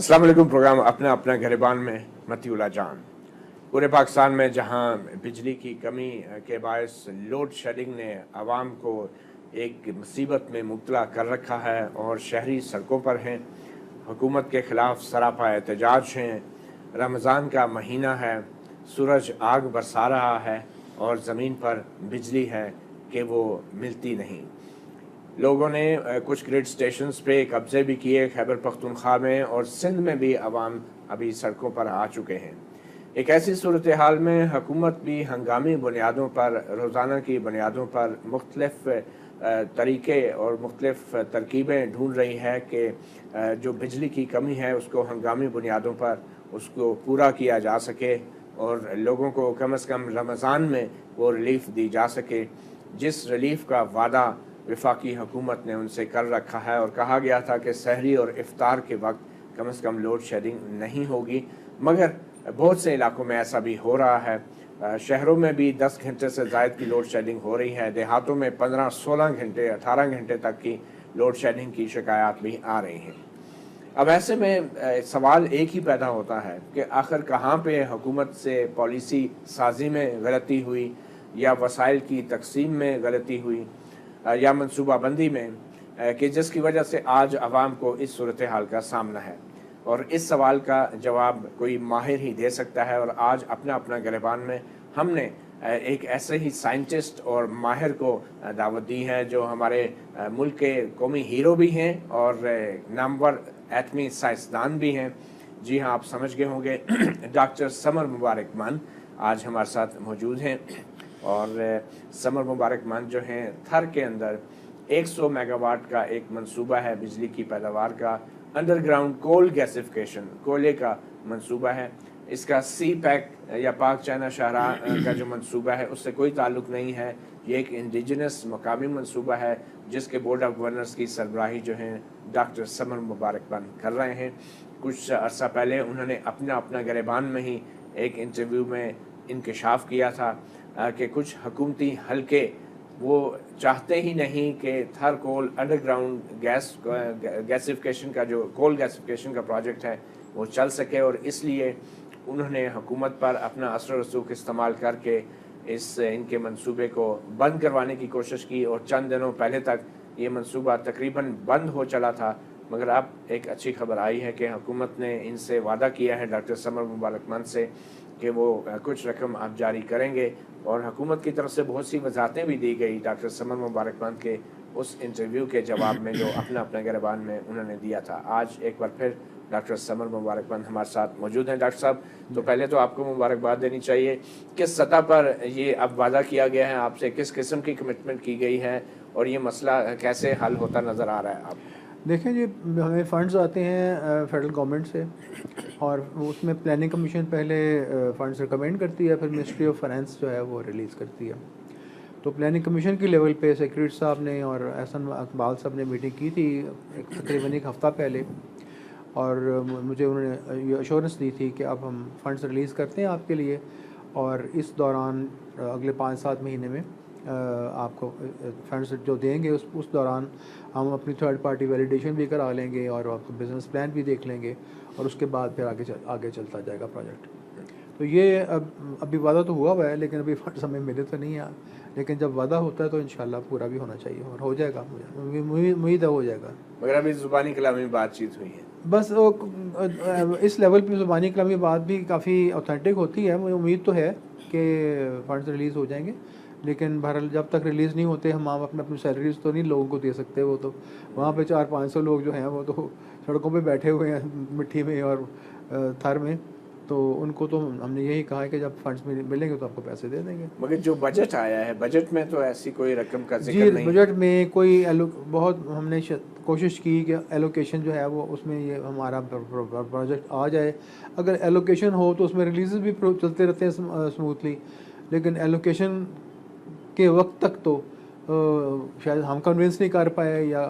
अस्सलाम वालेकुम। प्रोग्राम अपना अपना गिरबान में मतीउल्लाह जान। पूरे पाकिस्तान में जहां बिजली की कमी के बायस लोड शेडिंग ने आवाम को एक मुसीबत में मुब्तला कर रखा है और शहरी सड़कों पर हैं, हुकूमत के ख़िलाफ़ सरापा एहतजाज हैं। रमज़ान का महीना है, सूरज आग बरसा रहा है और ज़मीन पर बिजली है कि वो मिलती नहीं। लोगों ने कुछ ग्रिड स्टेशंस पे कब्ज़े भी किए, खैबर पख्तूनख्वा में और सिंध में भी अवाम अभी सड़कों पर आ चुके हैं। एक ऐसी सूरत हाल में हुकूमत भी हंगामी बुनियादों पर, रोज़ाना की बुनियादों पर मुख्तलिफ़ तरीक़े और मुख्तलिफ़ तरकीबें ढूँढ रही है कि जो बिजली की कमी है उसको हंगामी बुनियादों पर उसको पूरा किया जा सके और लोगों को कम से कम रमज़ान में वो रिलीफ़ दी जा सके, जिस रिलीफ़ का वादा वफाकी हुकूमत ने उनसे कर रखा है। और कहा गया था कि सहरी और इफ्तार के वक्त कम से कम लोड शेडिंग नहीं होगी, मगर बहुत से इलाकों में ऐसा भी हो रहा है। शहरों में भी 10 घंटे से ज़ायद की लोड शेडिंग हो रही है, देहातों में 15-16 घंटे 18 घंटे तक की लोड शेडिंग की शिकायत भी आ रही हैं। अब ऐसे में सवाल एक ही पैदा होता है कि आखिर कहाँ पे हुकूमत से पॉलिसी साजी में गलती हुई, या वसाइल की तकसीम में गलती हुई, या मनसूबाबंदी में, कि जिसकी वजह से आज अवाम को इस सूरत हाल का सामना है। और इस सवाल का जवाब कोई माहिर ही दे सकता है। और आज अपना अपना गिरबान में हमने एक ऐसे ही साइंटिस्ट और माहिर को दावत दी है जो हमारे मुल्क के कौमी हीरो भी हैं और नामवर एटमी साइंसदान भी हैं। जी हाँ, आप समझ गए होंगे डॉक्टर समर मुबारक मान आज हमारे साथ मौजूद हैं। और समर मुबारक मान जो हैं, थर के अंदर 100 मेगावाट का एक मंसूबा है बिजली की पैदावार का, अंडरग्राउंड कोल गैसिफिकेशन, कोयले का मंसूबा है। इसका सी पैक या पाक चाइना शाहराह का जो मंसूबा है उससे कोई ताल्लुक़ नहीं है। ये एक इंडिजिनस मकामी मंसूबा है जिसके बोर्ड ऑफ गवर्नर्स की सरबराही जो हैं डॉक्टर समर मुबारक मान कर रहे हैं। कुछ अर्सा पहले उन्होंने अपना गिरबान में ही एक इंटरव्यू में इंकशाफ किया था कि कुछ हुकूमती हल्के वो चाहते ही नहीं कि थर कोल अंडरग्राउंड गैसिफिकेशन का जो कोल गैसिफिकेशन का प्रोजेक्ट है वो चल सके, और इसलिए उन्होंने हुकूमत पर अपना असर रसूख इस्तेमाल करके इनके मंसूबे को बंद करवाने की कोशिश की। और चंद दिनों पहले तक ये मंसूबा तकरीबन बंद हो चला था, मगर अब एक अच्छी खबर आई है कि हुकूमत ने इनसे वादा किया है डॉक्टर समर मुबारक मान से कि वो कुछ रकम अब जारी करेंगे। और हुकूमत की तरफ से बहुत सी वजाहतें भी दी गई डॉक्टर समर मुबारक मान के उस इंटरव्यू के जवाब में जो अपना गिरबान में उन्होंने दिया था। आज एक बार फिर डॉक्टर समर मुबारक मान हमारे साथ मौजूद हैं। डॉक्टर साहब, तो पहले तो आपको मुबारकबाद देनी चाहिए, किस सतह पर ये अब वादा किया गया है आपसे, किस किस्म की कमिटमेंट की गई है और ये मसला कैसे हल होता नज़र आ रहा है आप? देखें जी, हमें फ़ंड्स आते हैं फेडरल गवर्नमेंट से और उसमें प्लानिंग कमीशन पहले फ़ंड्स रिकमेंड करती है, फिर मिनिस्ट्री ऑफ फाइनेंस जो है वो रिलीज़ करती है। तो प्लानिंग कमीशन के लेवल पे सेक्रेटरी साहब ने और एहसन इकबाल साहब ने मीटिंग की थी तकरीबन एक हफ़्ता पहले, और मुझे उन्होंने ये अश्योरेंस दी थी कि अब हम फ़ंड्स रिलीज़ करते हैं आपके लिए, और इस दौरान अगले 5-7 महीने में आपको फंड्स जो देंगे उस दौरान हम अपनी थर्ड पार्टी वैलिडेशन भी करा लेंगे और आपको बिज़नेस प्लान भी देख लेंगे, और उसके बाद फिर आगे चलता जाएगा प्रोजेक्ट। तो ये अभी वादा तो हुआ है, लेकिन अभी फंड्स हमें मिले तो नहीं है, लेकिन जब वादा होता है तो इंशाल्लाह पूरा भी होना चाहिए और हो जाएगा, मुझे उम्मीद है हो जाएगा। मगर अभी ज़ुबानी कलामी बातचीत हुई है, बस इस लेवल पे ज़ुबानी कलामी बात भी काफ़ी ऑथेंटिक होती है। मुझे उम्मीद तो है कि फ़ंड्स रिलीज़ हो जाएंगे, लेकिन बहरहाल जब तक रिलीज़ नहीं होते हम अपनी सैलरीज तो नहीं लोगों को दे सकते। वो तो वहाँ पे 400-500 लोग जो हैं वो तो सड़कों पे बैठे हुए हैं मिट्टी में और थर में, तो उनको तो हमने यही कहा है कि जब फंड्स मिलेंगे तो आपको पैसे दे देंगे। मगर जो बजट आया है, बजट में तो ऐसी कोई रकम का जी, जिक्र नहीं। बजट में कोई बहुत हमने कोशिश की कि एलोकेशन जो है वो उसमें ये हमारा प्रोजेक्ट आ जाए। अगर एलोकेशन हो तो उसमें रिलीज़ भी चलते रहते हैं स्मूथली, लेकिन एलोकेशन के वक्त तक तो शायद हम कन्विंस नहीं कर पाए या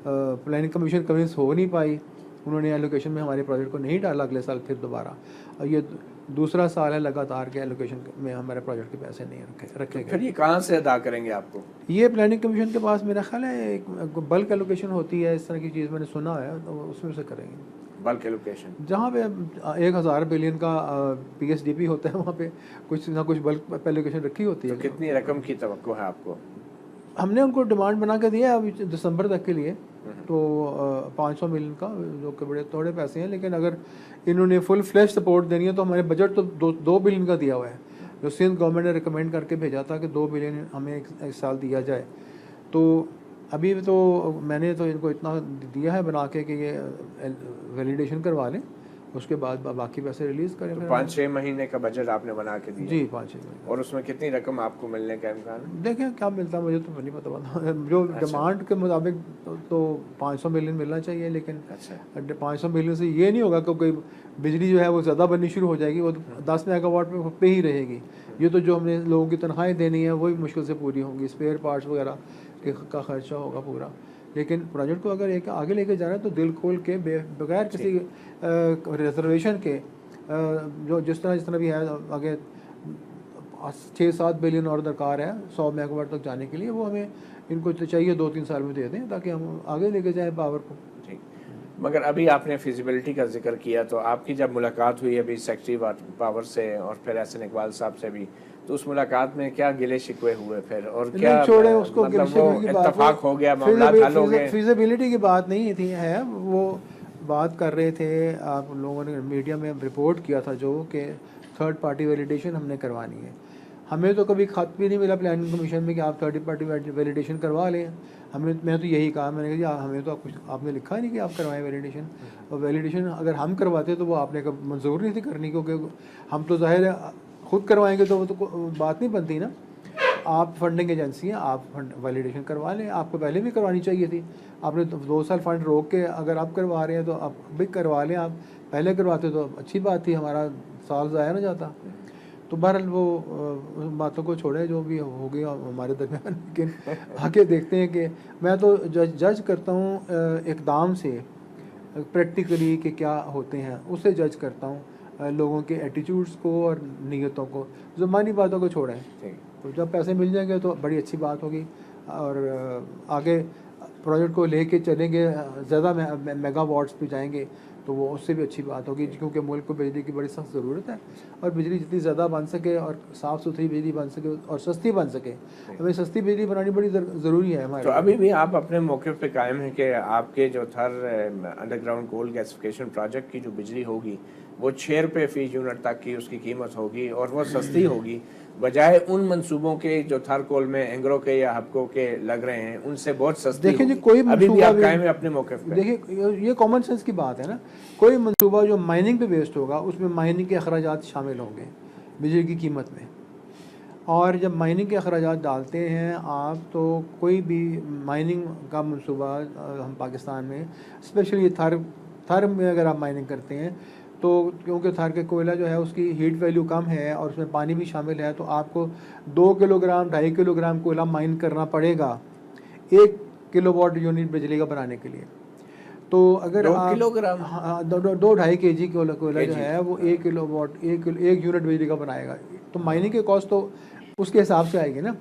प्लानिंग कमीशन कन्विंस हो नहीं पाई। उन्होंने एलोकेशन में हमारे प्रोजेक्ट को नहीं डाला अगले साल फिर दोबारा, और ये दूसरा साल है लगातार के एलोकेशन में हमारे प्रोजेक्ट के पैसे नहीं रखे गए। फिर ये कहाँ से अदा करेंगे आपको? ये प्लानिंग कमीशन के पास मेरा ख्याल है एक बल्क एलोकेशन होती है, इस तरह की चीज़ मैंने सुना है, तो उसमें से करेंगे। बल्क एलोकेशन जहाँ पे 1000 बिलियन का PSDP होता है, वहाँ पे कुछ ना कुछ बल्क एलोकेशन रखी होती है। तो कितनी रकम की तवक्को है आपको? हमने उनको डिमांड बना के दिया है अभी दिसंबर तक के लिए, तो 500 मिलियन का, जो कि बड़े थोड़े पैसे हैं, लेकिन अगर इन्होंने फुल फ्लैश सपोर्ट देनी है तो हमारे बजट तो 2 बिलियन का दिया हुआ है, जो सिंध गवर्नमेंट ने रिकमेंड करके भेजा था कि 2 बिलियन हमें एक साल दिया जाए। तो अभी तो मैंने तो इनको इतना दिया है बना के कि ये वैलिडेशन करवा लें, उसके बाद बाकी पैसे रिलीज़ करें। तो 5-6 महीने का बजट आपने बना के दिया? जी, 5-6 महीने। और उसमें कितनी रकम आपको मिलने का इम्कान है? देखें क्या मिलता है, मुझे तो नहीं पता जो डिमांड के मुताबिक तो 500 मिलियन मिलना चाहिए, लेकिन 500 मिलियन से ये नहीं होगा क्योंकि बिजली जो है वो ज़्यादा बननी शुरू हो जाएगी, वो 10 मेगावाट पे ही रहेगी। ये तो जो हमने लोगों की तनख्वाहें देनी है वही मुश्किल से पूरी होंगी, स्पेयर पार्ट्स वगैरह का खर्चा होगा पूरा। लेकिन प्रोजेक्ट को अगर एक आगे लेके जाना है तो दिल खोल के बगैर किसी रिजर्वेशन के, जो जिस तरह भी है, आगे 6-7 बिलियन और दरकार है 100 मेगावाट तक जाने के लिए, वो हमें इनको तो चाहिए 2-3 साल में दे दें ताकि हम आगे लेके जाएं पावर को। ठीक, मगर अभी आपने फिजिबिलिटी का जिक्र किया, तो आपकी जब मुलाकात हुई अभी सेक्रेटरी पावर से और फिर एहसन इकबाल साहब से भी, तो उस मुलाकात में क्या गिले शिकवे हुए फिर, और क्या छोड़े उसको, मतलब वो इत्तेफाक हो गया, मामला हल हो गए? फिजिबिलिटी की बात नहीं थी, है वो बात कर रहे थे, आप लोगों ने मीडिया में रिपोर्ट किया था जो कि थर्ड पार्टी वैलिडेशन हमने करवानी है। हमें तो कभी खत भी नहीं मिला प्लानिंग कमीशन में कि आप थर्ड पार्टी वैलिडेशन करवा लें। मैं तो यही कहा, मैंने कहा हमें तो कुछ आपने लिखा नहीं कि आप करवाएं वैलिडेशन, और वैलिडेशन अगर हम करवाते तो वो आपने कब मंजूर नहीं थी करनी, क्योंकि हम तो जाहिर है खुद करवाएंगे तो वो तो बात नहीं बनती ना। आप फंडिंग एजेंसी हैं, आप वैलिडेशन करवा लें, आपको पहले भी करवानी चाहिए थी। आपने तो 2 साल फंड रोक के अगर आप करवा रहे हैं तो आप भी करवा लें, आप पहले करवाते तो अच्छी बात थी, हमारा साल ज़ाया ना जाता। तो बहरहाल वो बातों को छोड़े, जो भी हो गया हमारे दरमियान, लेकिन आगे देखते हैं कि मैं तो जज करता हूँ इकदाम से, प्रैक्टिकली कि क्या होते हैं उससे जज करता हूँ, लोगों के एटीट्यूड्स को और नीयतों को, ज़बानी बातों को छोड़ें। तो जब पैसे मिल जाएंगे तो बड़ी अच्छी बात होगी, और आगे प्रोजेक्ट को लेके चलेंगे, ज़्यादा मेगावाट्स पे जाएंगे तो वो उससे भी अच्छी बात होगी, क्योंकि मुल्क को बिजली की बड़ी सख्त ज़रूरत है, और बिजली जितनी ज़्यादा बन सके और साफ़ सुथरी बिजली बन सके और सस्ती बन सके, हमें सस्ती बिजली बनानी बड़ी ज़रूरी है हमारे। तो अभी भी आप अपने मौके पे कायम हैं कि आपके जो थर अंडरग्राउंड कोल गैसिफिकेशन प्रोजेक्ट की जो बिजली होगी वो 6 रुपये फी यूनिट तक की उसकी कीमत होगी, और वो सस्ती होगी, बजाय उन मंसूबों के जो थर कोल में एंग्रो के या हबको के लग रहे हैं उनसे बहुत सस्ती। देखिए जी, कोई अभी भी आप कायम हैं अपने मौके पे? देखिए ये कॉमन सेंस की बात है ना, कोई मंसूबा जो माइनिंग पे बेस्ड होगा उसमें माइनिंग के अखराजात शामिल होंगे बिजली की कीमत में, और जब माइनिंग के अखराजात डालते हैं आप, तो कोई भी माइनिंग का मंसूबा हम पाकिस्तान में स्पेशली थर में अगर आप माइनिंग करते हैं तो, क्योंकि थर के कोयला जो है उसकी हीट वैल्यू कम है और उसमें पानी भी शामिल है, तो आपको 2 किलोग्राम 2.5 किलोग्राम कोयला माइन करना पड़ेगा 1 किलोवाट यूनिट बिजली का बनाने के लिए। तो अगर 2 किलोग्राम, हाँ, 2-2.5 केजी कोयला जो है वो 1 किलोवाट 1 यूनिट बिजली का बनाएगा। तो माइनिंग के कॉस्ट तो उसके हिसाब से आएगी ना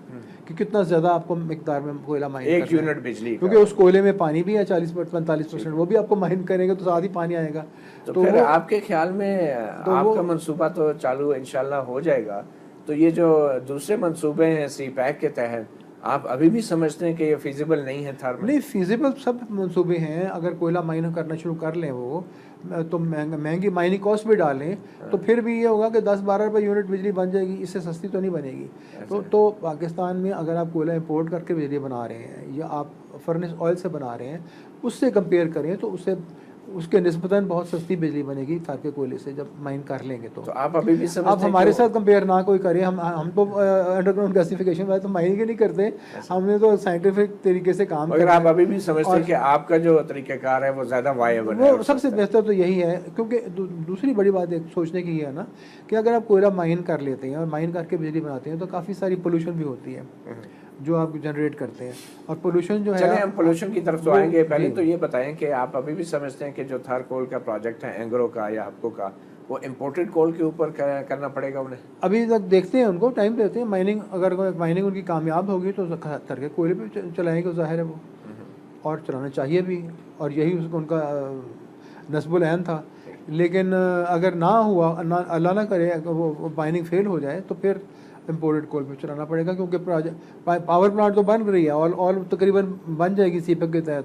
कि कितना ज़्यादा आपको मिकदार में कोयला माइन 1 यूनिट बिजली, क्योंकि उस कोयले में पानी भी है 40-45%, वो भी आपको माइन करेंगे तो साथ ही पानी आएगा। तो फिर आपके ख्याल में आपका मंसूबा तो चालू इंशाल्लाह हो जाएगा, तो ये जो दूसरे मंसूबे हैं सी पैक के तहत, आप अभी भी समझते हैं कि ये फिजिबल नहीं है थर में? नहीं, फिजिबल सब मंसूबे हैं। अगर कोयला माइन करना शुरू कर लें वो, तो महंगी माइनिंग कॉस्ट भी डालें तो फिर भी ये होगा कि 10-12 रुपये यूनिट बिजली बन जाएगी, इससे सस्ती तो नहीं बनेगी। तो पाकिस्तान में अगर आप कोयला इंपोर्ट करके बिजली बना रहे हैं या आप फर्नेस ऑयल से बना रहे हैं, उससे कंपेयर करें तो उसके निस्बतन बहुत सस्ती बिजली बनेगी थर के कोयले से जब माइन कर लेंगे। तो आप अभी भी समझते आप हमारे साथ कंपेयर ना कोई करे, हम तो अंडरग्राउंड गैसिफिकेशन वाले तो माइनिंग ही नहीं करते, हमने तो साइंटिफिक तरीके से काम अगर आप अभी भी समझते हैं कि आपका जो तरीक़ाकार है वो ज़्यादा वायबल है? वो सबसे बेहतर तो यही है, क्योंकि दूसरी बड़ी बात एक सोचने की है ना कि अगर आप कोयला माइन कर लेते हैं और माइन करके बिजली बनाते हैं तो काफ़ी सारी पोल्यूशन भी होती है जो आप जनरेट करते हैं, और पोल्यूशन जो है, चलिए हम पोल्यूशन की तरफ तो आएंगे, पहले तो ये बताएं कि आप अभी भी समझते हैं कि जो थर कोल का प्रोजेक्ट है एंग्रो का या हबको का, वो इम्पोर्टेड कोल के ऊपर करना पड़ेगा उन्हें? अभी तक देखते हैं, उनको टाइम देते हैं। माइनिंग अगर माइनिंग उनकी कामयाब होगी तो थर के कोयले पे चलाएंगे, ज़ाहिर है वो, और चलाना चाहिए भी, और यही उनका नस्बुल ऐन था। लेकिन अगर ना हुआ, अल्लाह ना करे वो माइनिंग फेल हो जाए, तो फिर इम्पोर्टेड कोल पे चलाना पड़ेगा, क्योंकि पावर प्लांट तो बन रही है और तकरीबन बन जाएगी सीपेक के तहत।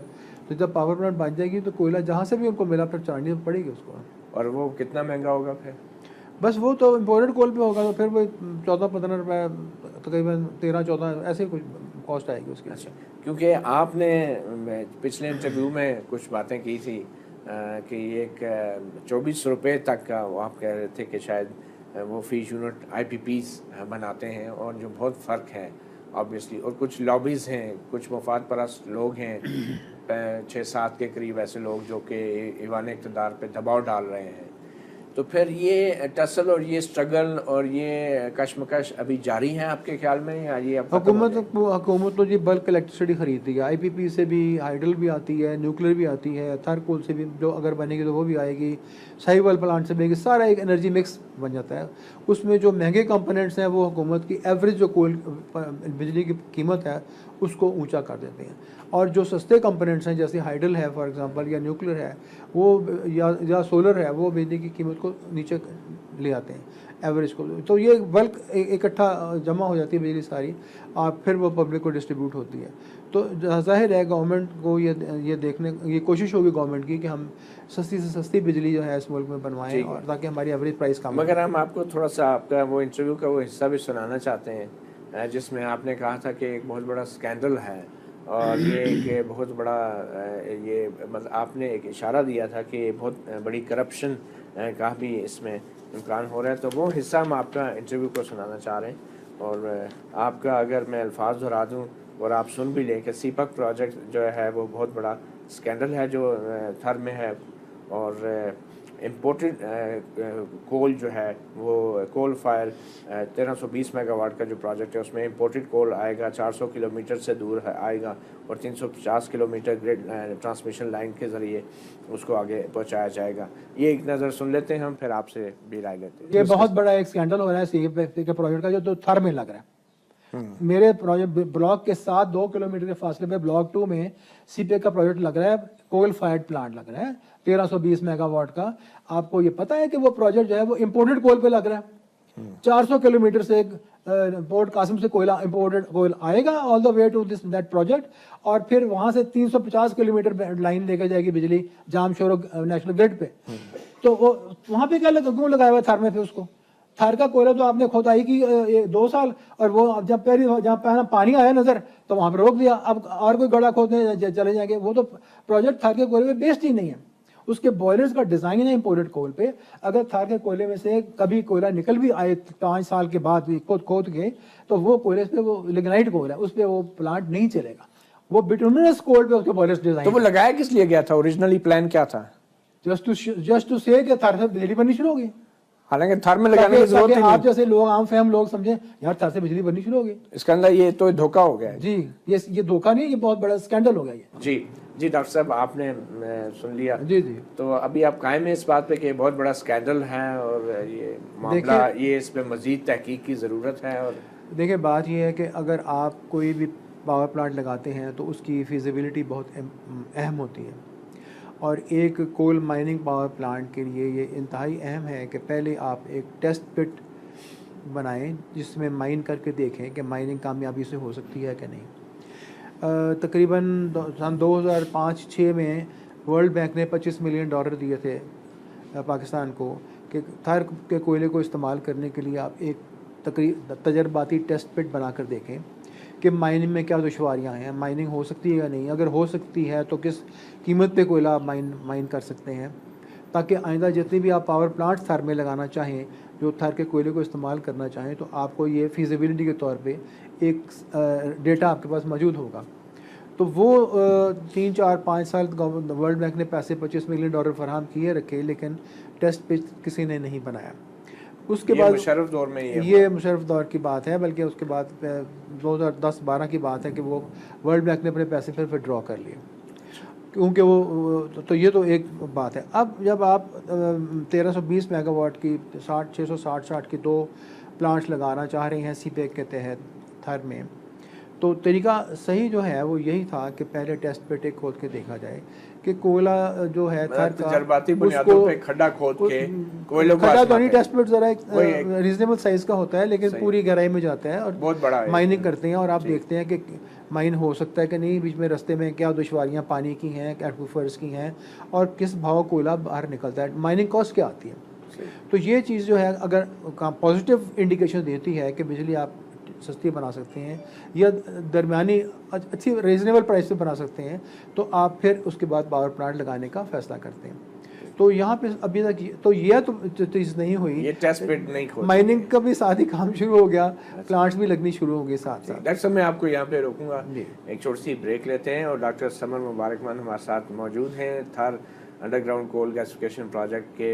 तो जब पावर प्लांट बन जाएगी तो कोयला जहाँ से भी उनको मिला फिर चलानी पड़ेगी उसको। और वो कितना महंगा होगा फिर? बस वो तो इम्पोर्टेड कोल पे होगा, तो फिर वो 14-15 रुपये, तकरीबन 13-14 ऐसे कुछ कॉस्ट आएगी उसकी। अच्छा, क्योंकि आपने पिछले इंटरव्यू में कुछ बातें की थी कि एक 24 रुपये तक का वो आप कह रहे थे कि शायद वो फी यूनिट IPPs बनाते हैं, और जो बहुत फ़र्क है ऑब्वियसली। और कुछ लॉबीज़ हैं, कुछ मुफाद परस्त लोग हैं 6-7 के करीब ऐसे लोग जो कि ईवान इक़्तिदार पे दबाव डाल रहे हैं। तो फिर ये टसल और ये स्ट्रगल और ये कशमकश अभी जारी है आपके ख्याल में, या ये अब हुकूमत तो जी बल्क इलेक्ट्रिसिटी खरीदती है, IPP से भी, हाइडल भी आती है, न्यूक्लियर भी आती है, थर्कोल से भी जो अगर बनेगी तो वो भी आएगी, साहिवाल प्लांट से बनेगी, सारा एक एनर्जी मिक्स बन जाता है। उसमें जो महंगे कंपोनेंट्स हैं वो हुकूमत की एवरेज जो कोल बिजली की कीमत है उसको ऊंचा कर देते हैं, और जो सस्ते कंपोनेंट्स हैं जैसे हाइडल है फॉर एग्जांपल, या न्यूक्लियर है वो, या सोलर है, वो बिजली की कीमत को नीचे ले आते हैं एवरेज को। तो ये बल्क इकट्ठा जमा हो जाती है बिजली सारी, और फिर वो पब्लिक को डिस्ट्रीब्यूट होती है। तो जाहिर है गवर्नमेंट को ये देखने, ये कोशिश होगी गवर्नमेंट की कि हम सस्ती से सस्ती बिजली जो है इस मुल्क में बनवाएं, और ताकि हमारी एवरेज प्राइस कम। मगर हम आपको थोड़ा सा आपका वो इंटरव्यू का वो हिस्सा भी सुनाना चाहते हैं जिसमें आपने कहा था कि एक बहुत बड़ा स्कैंडल है, और ये एक बहुत बड़ा ये मतलब आपने एक इशारा दिया था कि बहुत बड़ी करप्शन का भी इसमें इम्कान हो रहा है। तो वो हिस्सा हम आपका इंटरव्यू को सुनाना चाह रहे हैं, और आपका अगर मैं अल्फाज दोहरा दूँ और आप सुन भी लें कि सीपक प्रोजेक्ट जो है वो बहुत बड़ा स्कैंडल है जो थर में है, और इम्पोर्टेड कोल जो है वो कोल फायर 1320 मेगावाट का जो प्रोजेक्ट है उसमें इम्पोर्टेड कोल आएगा, 400 किलोमीटर से दूर आएगा, और 350 किलोमीटर ग्रिड ट्रांसमिशन लाइन के ज़रिए उसको आगे पहुंचाया जाएगा। ये एक नज़र सुन लेते हैं हम, फिर आपसे भी राय लेते हैं। ये बहुत बड़ा एक स्कैंडल हो रहा है सीपीएक के प्रोजेक्ट का, जो थर में लग रहा है। मेरे प्रोजेक्ट ब्लॉक के साथ 2 किलोमीटर के फासले पे ब्लॉक 2 में सीपीएक का प्रोजेक्ट लग रहा है, कोल फायर्ड प्लांट लग रहा है 1320 मेगावाट का। आपको ये पता है कि वो प्रोजेक्ट जो है वो इम्पोर्टेड कोल पे लग रहा है। 400 किलोमीटर से पोर्ट कासिम से कोयला इम्पोर्टेड कोयल आएगा all the way to this that project, और फिर वहां से 350 किलोमीटर लाइन लेकर जाएगी बिजली जामशोरो नेशनल ग्रिड पे। तो वो वहां पे क्या क्यों लगाया हुआ थर में? फिर उसको थर का कोयला तो आपने खोदाई की 2 साल, और वो जब जहाँ पहला पानी आया नजर तो वहां पर रोक दिया, अब और कोई गड्ढा खोदने चले जाएंगे। वो तो प्रोजेक्ट थर के कोयले में बेस्ड ही नहीं है, उसके बॉयलर्स का डिजाइन है इम्पोर्टेड कोल पे। अगर थर के कोयले में से कभी कोयला निकल भी आए 5 साल के बाद खोद के, तो वो कोयले पे वो लिग्नाइट कोल है, उस पर वो प्लांट नहीं चलेगा, वो बिटुमिनस कोल पे उसके बॉयलर्स डिजाइन। तो वो लगाया किस लिए गया था? ओरिजिनली प्लान क्या था? जस्ट टू से कि थर से बिजली बननी शुरू होगी। हालांकि थर में लगाने की जरूरत नहीं। आप जैसे लोग आम फहम लोग समझे यार थर से बिजली बननी शुरू होगी, इसके अंदर ये तो धोखा हो गया है। जी ये धोखा नहीं, ये बहुत बड़ा स्कैंडल हो गया ये। जी डॉक्टर साहब आपने सुन लिया। जी तो अभी आप कायम है इस बात पे कि बहुत बड़ा स्कैंडल है, और ये मामला ये इस पे मजीद तहकीक की ज़रूरत है। और देखिए बात ये है कि अगर आप कोई भी पावर प्लांट लगाते हैं तो उसकी फिजिबिलिटी बहुत अहम होती है, और एक कोल माइनिंग पावर प्लांट के लिए ये इंतहाई अहम है कि पहले आप एक टेस्ट पिट बनाएं जिसमें माइन करके देखें कि माइनिंग कामयाबी से हो सकती है कि नहीं। तकरीबन सन 2005-06 में वर्ल्ड बैंक ने $25 मिलियन दिए थे पाकिस्तान को कि थर के कोयले को इस्तेमाल करने के लिए आप एक तजर्बाती टेस्ट पिट बनाकर देखें कि माइनिंग में क्या दुश्वारियाँ हैं, माइनिंग हो सकती है या नहीं, अगर हो सकती है तो किस कीमत पे कोयला आप माइन कर सकते हैं, ताकि आइंदा जितनी भी आप पावर प्लांट थर में लगाना चाहें जो थर के कोयले को इस्तेमाल करना चाहें तो आपको ये फिजिबिलिटी के तौर पे एक डेटा आपके पास मौजूद होगा। तो वो 3-4-5 साल वर्ल्ड बैंक ने पैसे $25 मिलियन फराहम किए रखे, लेकिन टेस्ट पिच किसी ने नहीं बनाया। उसके बाद मुशर्रफ दौर में ये मुशर्रफ दौर की बात है, बल्कि उसके बाद 2010-12 की बात है कि वो वर्ल्ड बैंक ने अपने पैसे फिर ड्रॉ कर लिए, क्योंकि वो तो ये तो एक बात है। अब जब आप 1320 मेगावाट की 660 की 2 प्लांट्स लगाना चाह रहे हैं सीपीएक के तहत थर में, तो तरीका सही जो है वो यही था कि पहले टेस्ट पेटे खोद के देखा जाए कि कोयला जो है थर का तजर्बाती बुनियादों पे खड्डा खोद के कोयले को खड्डा तो नहीं, आजमाते हैं। टेस्ट पेट ज़रा एक वही एक रीजनेबल साइज़ का होता है, लेकिन सही। पूरी गहराई में जाता है और बहुत बड़ा है। माइनिंग करते हैं और आप जी। देखते हैं कि माइन हो सकता है कि नहीं, बीच में रास्ते में क्या दुश्वारियाँ पानी की हैं, एक्वीफर्स की हैं, और किस भाव कोयला बाहर निकलता है, माइनिंग कॉस्ट क्या आती है। सही। तो ये चीज़ जो है अगर पॉजिटिव इंडिकेशन देती है कि बिजली आप सस्ती बना सकते हैं या दरमियानी अच्छी रीजनेबल प्राइस पे बना सकते हैं, तो आप फिर उसके बाद पावर प्लांट लगाने का फैसला करते हैं। तो यहाँ पे अभी तक तो यह तो चीज़ नहीं हुई, ये टेस्ट पेट नहीं खोद माइनिंग का भी साथ ही काम शुरू हो गया, प्लांट्स भी लगनी शुरू हो गए साथ साथ। डॉक्टर साहब मैं आपको यहाँ पे रोकूंगा, जी। एक छोटी सी ब्रेक लेते हैं और डॉक्टर समर मुबारकमान हमारे साथ मौजूद हैं, थर अंडरग्राउंड कोल गैसिफिकेशन प्रोजेक्ट के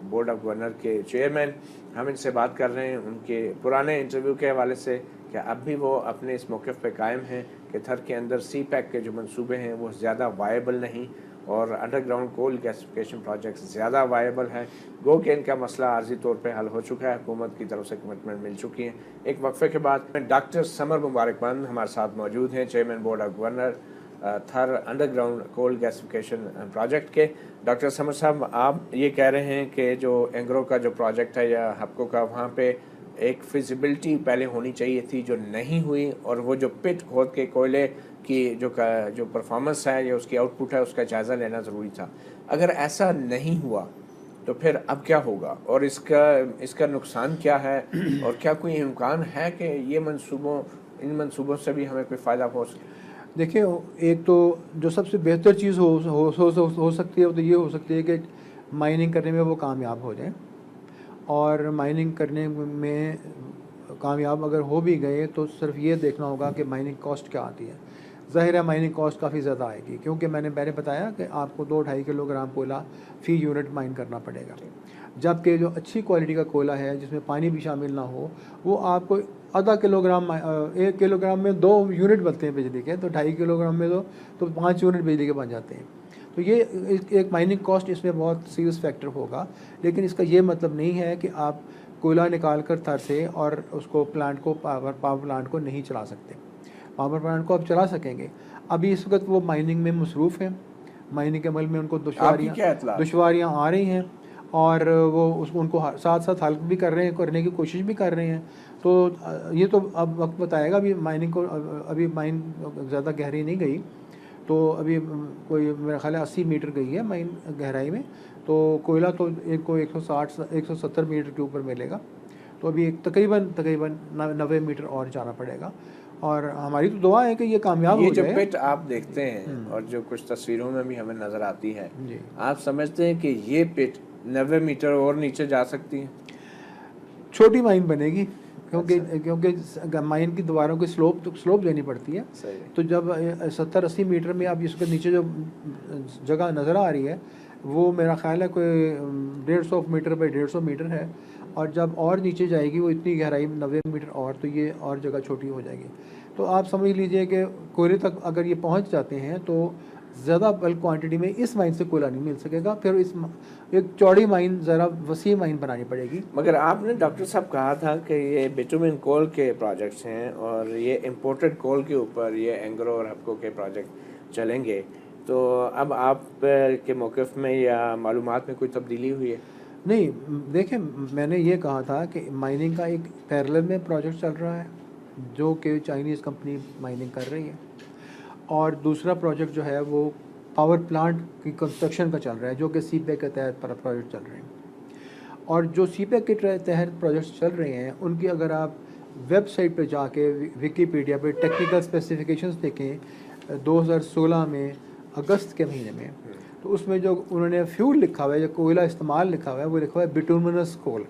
बोर्ड ऑफ गवर्नर के चेयरमैन। हम इनसे बात कर रहे हैं उनके पुराने इंटरव्यू के हवाले से कि अब भी वो अपने इस मौक़िफ़ पे कायम हैं कि थर के अंदर सी पैक के जो मंसूबे हैं वो ज़्यादा वायबल नहीं और अंडरग्राउंड कोल गैसिफिकेशन प्रोजेक्ट ज़्यादा वायबल है। गो कि इनका मसला आर्जी तौर पे हल हो चुका है, हुकूमत की तरफ से कमिटमेंट मिल चुकी है। एक वक्फे के बाद डॉक्टर समर मुबारकमान हमारे साथ मौजूद हैं, चेयरमैन बोर्ड ऑफ गवर्नर थर अंडरग्राउंड कोल गैसिफिकेशन प्रोजेक्ट के। डॉक्टर समर साहब आप ये कह रहे हैं कि जो एंग्रो का जो प्रोजेक्ट है या हपको का, वहाँ पे एक फिजिबिलिटी पहले होनी चाहिए थी जो नहीं हुई, और वो जो पिट खोद के कोयले की जो परफॉर्मेंस है या उसकी आउटपुट है उसका जायज़ा लेना ज़रूरी था। अगर ऐसा नहीं हुआ तो फिर अब क्या होगा और इसका नुकसान क्या है और क्या कोई इम्कान है कि इन मंसूबों से भी हमें कोई फ़ायदा हो सके? देखिए, एक तो जो सबसे बेहतर चीज़ हो सकती है वो तो ये हो सकती है कि माइनिंग करने में वो कामयाब हो जाएं, और माइनिंग करने में कामयाब अगर हो भी गए तो सिर्फ ये देखना होगा कि माइनिंग कॉस्ट क्या आती है। ज़ाहिर है माइनिंग कॉस्ट काफ़ी ज़्यादा आएगी, क्योंकि मैंने बताया कि आपको 2-2.5 किलोग्राम कोयला फ़ी यूनिट माइन करना पड़ेगा, जबकि जो अच्छी क्वालिटी का कोयला है जिसमें पानी भी शामिल ना हो वो आपको आधा किलोग्राम 1 किलोग्राम में 2 यूनिट बनते हैं बिजली के, तो 2.5 किलोग्राम में तो 5 यूनिट बिजली के बन जाते हैं। तो ये एक माइनिंग कॉस्ट इसमें बहुत सीरियस फैक्टर होगा, लेकिन इसका ये मतलब नहीं है कि आप कोयला निकाल कर थर से और उसको पावर प्लांट को नहीं चला सकते। पावर प्लांट को आप चला सकेंगे। अभी इस वक्त वो माइनिंग में मसरूफ़ हैं, माइनिंग के अमल में उनको दुश्वारियाँ आ रही हैं और वो उनको साथ साथ हेल्प भी कर रहे हैं, करने की कोशिश भी कर रहे हैं। तो ये तो अब वक्त बताएगा। अभी माइनिंग को अभी माइन ज़्यादा गहरी नहीं गई, तो अभी कोई मेरा ख्याल है 80 मीटर गई है माइन गहराई में, तो कोयला तो एक को 170 मीटर के ऊपर मिलेगा। तो अभी एक तकरीबन 90 मीटर और जाना पड़ेगा, और हमारी तो दुआ है कि ये कामयाब हो जाए। ये जो पिट आप देखते हैं और जो कुछ तस्वीरों में भी हमें नज़र आती है, आप समझते हैं कि ये पिट 90 मीटर और नीचे जा सकती है? छोटी माइन बनेगी, क्योंकि माइन की दीवारों की स्लोप देनी पड़ती है। तो जब 70-80 मीटर में अब इसके नीचे जो जगह नज़र आ रही है वो मेरा ख्याल है कोई 150 मीटर बाई 150 मीटर है, और जब और नीचे जाएगी वो इतनी गहराई 90 मीटर और, तो ये और जगह छोटी हो जाएगी। तो आप समझ लीजिए कि कोयले तक अगर ये पहुंच जाते हैं तो ज़्यादा बल्क क्वांटिटी में इस माइन से कोयला नहीं मिल सकेगा, फिर एक चौड़ी माइन, ज़रा वसी माइन बनानी पड़ेगी। मगर आपने डॉक्टर साहब कहा था कि ये बिटुमिन कोल के प्रोजेक्ट्स हैं और ये इम्पोर्टेड कोल के ऊपर ये एंग्रो और हपको के प्रोजेक्ट चलेंगे, तो अब आप के मौक़िफ़ में या मालूमात में कोई तब्दीली हुई है? नहीं, देखें, मैंने ये कहा था कि माइनिंग का एक पैरेलल में प्रोजेक्ट चल रहा है जो कि चाइनीज़ कंपनी माइनिंग कर रही है, और दूसरा प्रोजेक्ट जो है वो पावर प्लांट की कंस्ट्रक्शन का चल रहा है जो कि सीपेक के तहत प्रोजेक्ट चल रहे हैं। और जो सीपेक के तहत प्रोजेक्ट्स चल रहे हैं उनकी अगर आप वेबसाइट पे जाके विकीपीडिया पे टेक्निकल स्पेसिफिकेशंस देखें 2016 में अगस्त के महीने में, तो उसमें जो उन्होंने फ्यूल लिखा हुआ है, जो कोयला इस्तेमाल लिखा हुआ है, वो लिखा हुआ है बिटुमिनस कोल।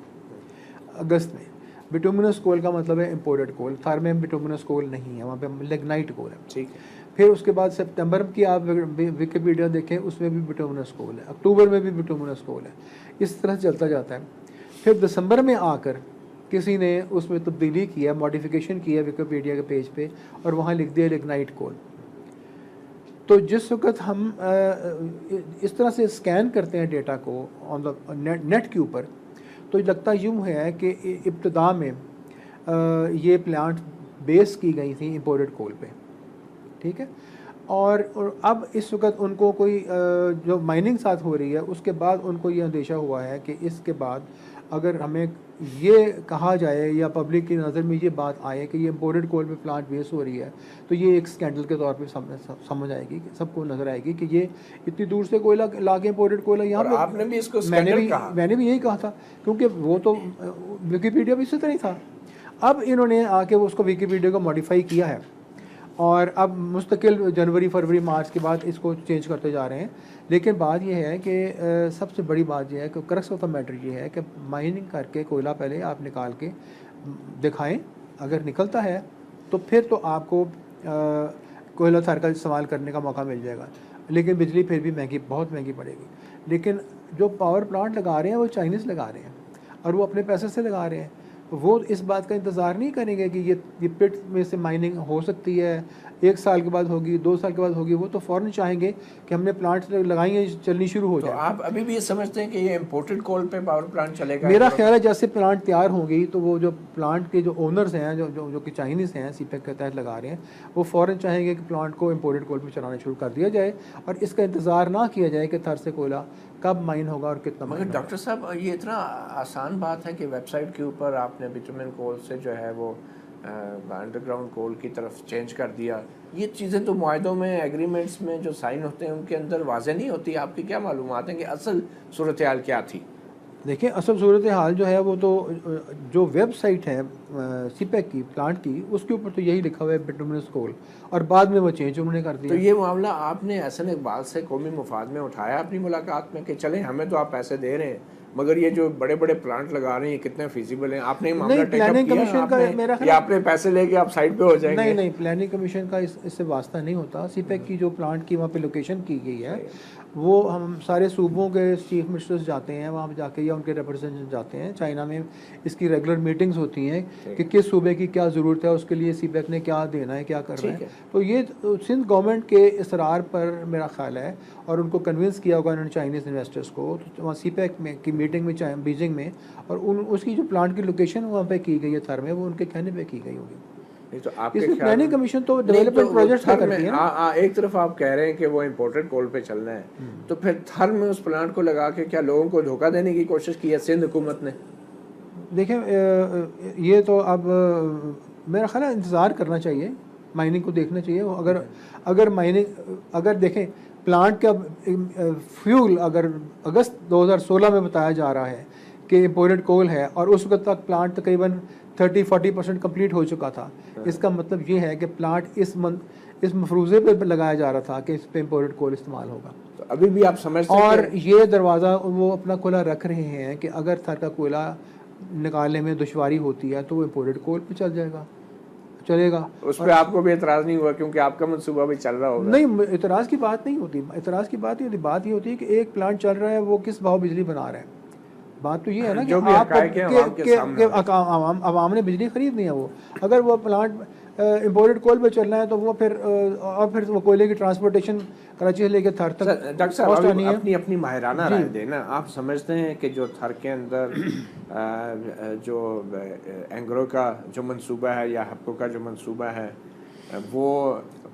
अगस्त में बिटुमिनस कोल का मतलब है इम्पोर्टेड कोल, थर में बिटुमिनस कोल नहीं है, वहाँ पे लिग्नाइट कोल है। ठीक है। फिर उसके बाद सितंबर की आप विकिपीडिया देखें उसमें भी बिटुमिनस कोल है, अक्टूबर में भी बिटुमिनस कोल है, इस तरह चलता जाता है। फिर दिसंबर में आकर किसी ने उसमें तब्दीली की है, मॉडिफिकेशन की है विकिपीडिया के पेज पे, और वहाँ लिख दिया लिग्नाइट कोल। तो जिस वक्त हम इस तरह से स्कैन करते हैं डेटा को ऑन द नेट के ऊपर, तो लगता यूँ है कि इब्तदा में ये प्लांट बेस की गई थी इंपोर्टेड कोल पे, ठीक है। और अब इस वक्त उनको कोई जो माइनिंग साथ हो रही है उसके बाद उनको ये अंदेशा हुआ है कि इसके बाद अगर हमें ये कहा जाए या पब्लिक की नज़र में ये बात आए कि ये इंपोर्टेड कोल पे प्लांट बेस हो रही है, तो ये एक स्कैंडल के तौर पे समझ आएगी, कि सबको नज़र आएगी कि ये इतनी दूर से कोयला ला के इंपोर्टेड कोयला यहाँ पे। आपने भी इसको स्कैंडल कहा। मैंने भी यही कहा था, क्योंकि वो तो विकीपीडिया भी इसी तरह ही था। अब इन्होंने आके उसको विकीपीडिया को मॉडिफाई किया है और अब मुस्तकिल जनवरी फरवरी मार्च के बाद इसको चेंज करते जा रहे हैं। लेकिन बात यह है कि सबसे बड़ी बात यह है कि क्रक्स ऑफ द मैटर ये है कि माइनिंग करके कोयला पहले आप निकाल के दिखाएं, अगर निकलता है तो फिर तो आपको कोयला थर का इस्तेमाल करने का मौका मिल जाएगा, लेकिन बिजली फिर भी महंगी, बहुत महंगी पड़ेगी। लेकिन जो पावर प्लांट लगा रहे हैं वो चाइनीज़ लगा रहे हैं और वो अपने पैसे से लगा रहे हैं, वो इस बात का इंतज़ार नहीं करेंगे कि ये पिट में से माइनिंग हो सकती है, 1 साल के बाद होगी, 2 साल के बाद होगी। वो तो फ़ौरन चाहेंगे कि हमने प्लांट लगाई हैं, चलनी शुरू हो तो जाए। आप अभी भी ये समझते हैं कि ये इंपोर्टेड कोल पे पावर प्लांट चलेगा? मेरा ख्याल है जैसे प्लांट तैयार होंगी तो वो जो प्लांट के जो ओनर्स हैं, जो कि चाइनीज़ हैं, सीपेक के तहत लगा रहे हैं, वो फ़ौरन चाहेंगे कि प्लांट को इंपोर्टेड कोल पे चलाना शुरू कर दिया जाए और इसका इंतज़ार ना किया जाए कि थर से कोयला कब माइन होगा और कितना। मगर डॉक्टर साहब, ये इतना आसान बात है कि वेबसाइट के ऊपर आपने बिटुमेन कोल से जो है वो अंडरग्राउंड कोल की तरफ चेंज कर दिया। ये चीज़ें तो मुआहदों में, एग्रीमेंट्स में जो साइन होते हैं उनके अंदर वाज़ेह नहीं होती। आपकी क्या मालूमात है कि असल सूरत हाल क्या थी? देखिए, असल सूरत हाल जो है वो तो जो वेबसाइट है सीपेक की, प्लांट की, उसके ऊपर तो यही लिखा हुआ है बिटुमिनस कोल, और बाद में वो चेंज उन्होंने कर दिया। तो ये मामला आपने एहसन इकबाल से कौमी मुफाद में उठाया अपनी मुलाकात में कि चलें, हमें तो आप पैसे दे रहे हैं मगर ये जो बड़े बड़े प्लांट लगा रहे हैं कितने फिजिबल हैं? आपने मामला प्लानिंग कमीशन का मेरा ख्याल, आपने पैसे लेके आप साइड पे हो जाएंगे? नहीं, प्लानिंग कमीशन का इससे वास्ता नहीं होता। सीपेक की जो प्लांट की वहाँ पे लोकेशन की गई है, वो हम सारे सूबों के चीफ मिनिस्टर्स जाते हैं वहाँ जाके, या उनके रिप्रेजेंटेटिव जाते हैं। चाइना में इसकी रेगुलर मीटिंग्स होती हैं कि किस सूबे की क्या ज़रूरत है, उसके लिए सीपेक ने क्या देना है, क्या कर रहा है। तो ये सिंध गवर्नमेंट के इसरार पर मेरा ख्याल है, और उनको कन्विंस किया होगा उन्होंने चाइनीज़ इन्वेस्टर्स को, तो वहाँ सीपेक में की मीटिंग में बीजिंग में, और उसकी जो प्लांट की लोकेशन वहाँ पे की गई है थर में, वो उनके कहने पे की गई होगी। नहीं तो आपके इसमें प्लानिंग कमीशन तो डेवलपमेंट प्रोजेक्ट करती है ना। एक तरफ आप कह रहे हैं कि वो इंपोर्टेड कोल पे चलना है, तो फिर थर में उस प्लांट को लगा के क्या लोगों को धोखा देने की कोशिश की है सिंध हुकूमत ने? देखें, ये तो अब मेरा ख्याल है इंतज़ार करना चाहिए, माइनिंग को देखना चाहिए। अगर देखें प्लांट का फ्यूल अगर अगस्त 2016 में बताया जा रहा है कि इंपोर्टेड कोल है, और उस वक्त तक प्लांट तकरीबन 30-40% कंप्लीट हो चुका था, इसका मतलब ये है कि प्लांट इस मफरूज़े पे लगाया जा रहा था कि इस पे इंपोर्टेड कोल इस्तेमाल होगा। तो अभी भी आप समझते हैं, और ये दरवाज़ा वो अपना खुला रख रहे हैं कि अगर थर का कोयला निकालने में दुश्वारी होती है तो वो इंपोर्टेड कोल पे चलेगा। उस पर आपको भी एतराज़ नहीं हुआ क्योंकि आपका मनसूबा भी चल रहा होगा? नहीं, एतराज़ की बात नहीं होती, एतराज़ की बात नहीं होती। बात ये होती है कि एक प्लांट चल रहा है, वो किस भाव बिजली बना रहा है। बात तो ये है ना कि आवाम ने बिजली खरीदनी है। वो अगर वो प्लांट इंपोर्टेड कोल पे चलना है तो वो फिर वो कोयले की ट्रांसपोर्टेशन कराची से लेकर थर तक। डॉक्टर साहब, अपनी माहिराना राय देना। आप समझते हैं कि जो थर के अंदर जो एंग्रो का जो मंसूबा है या हप्को का जो मंसूबा है वो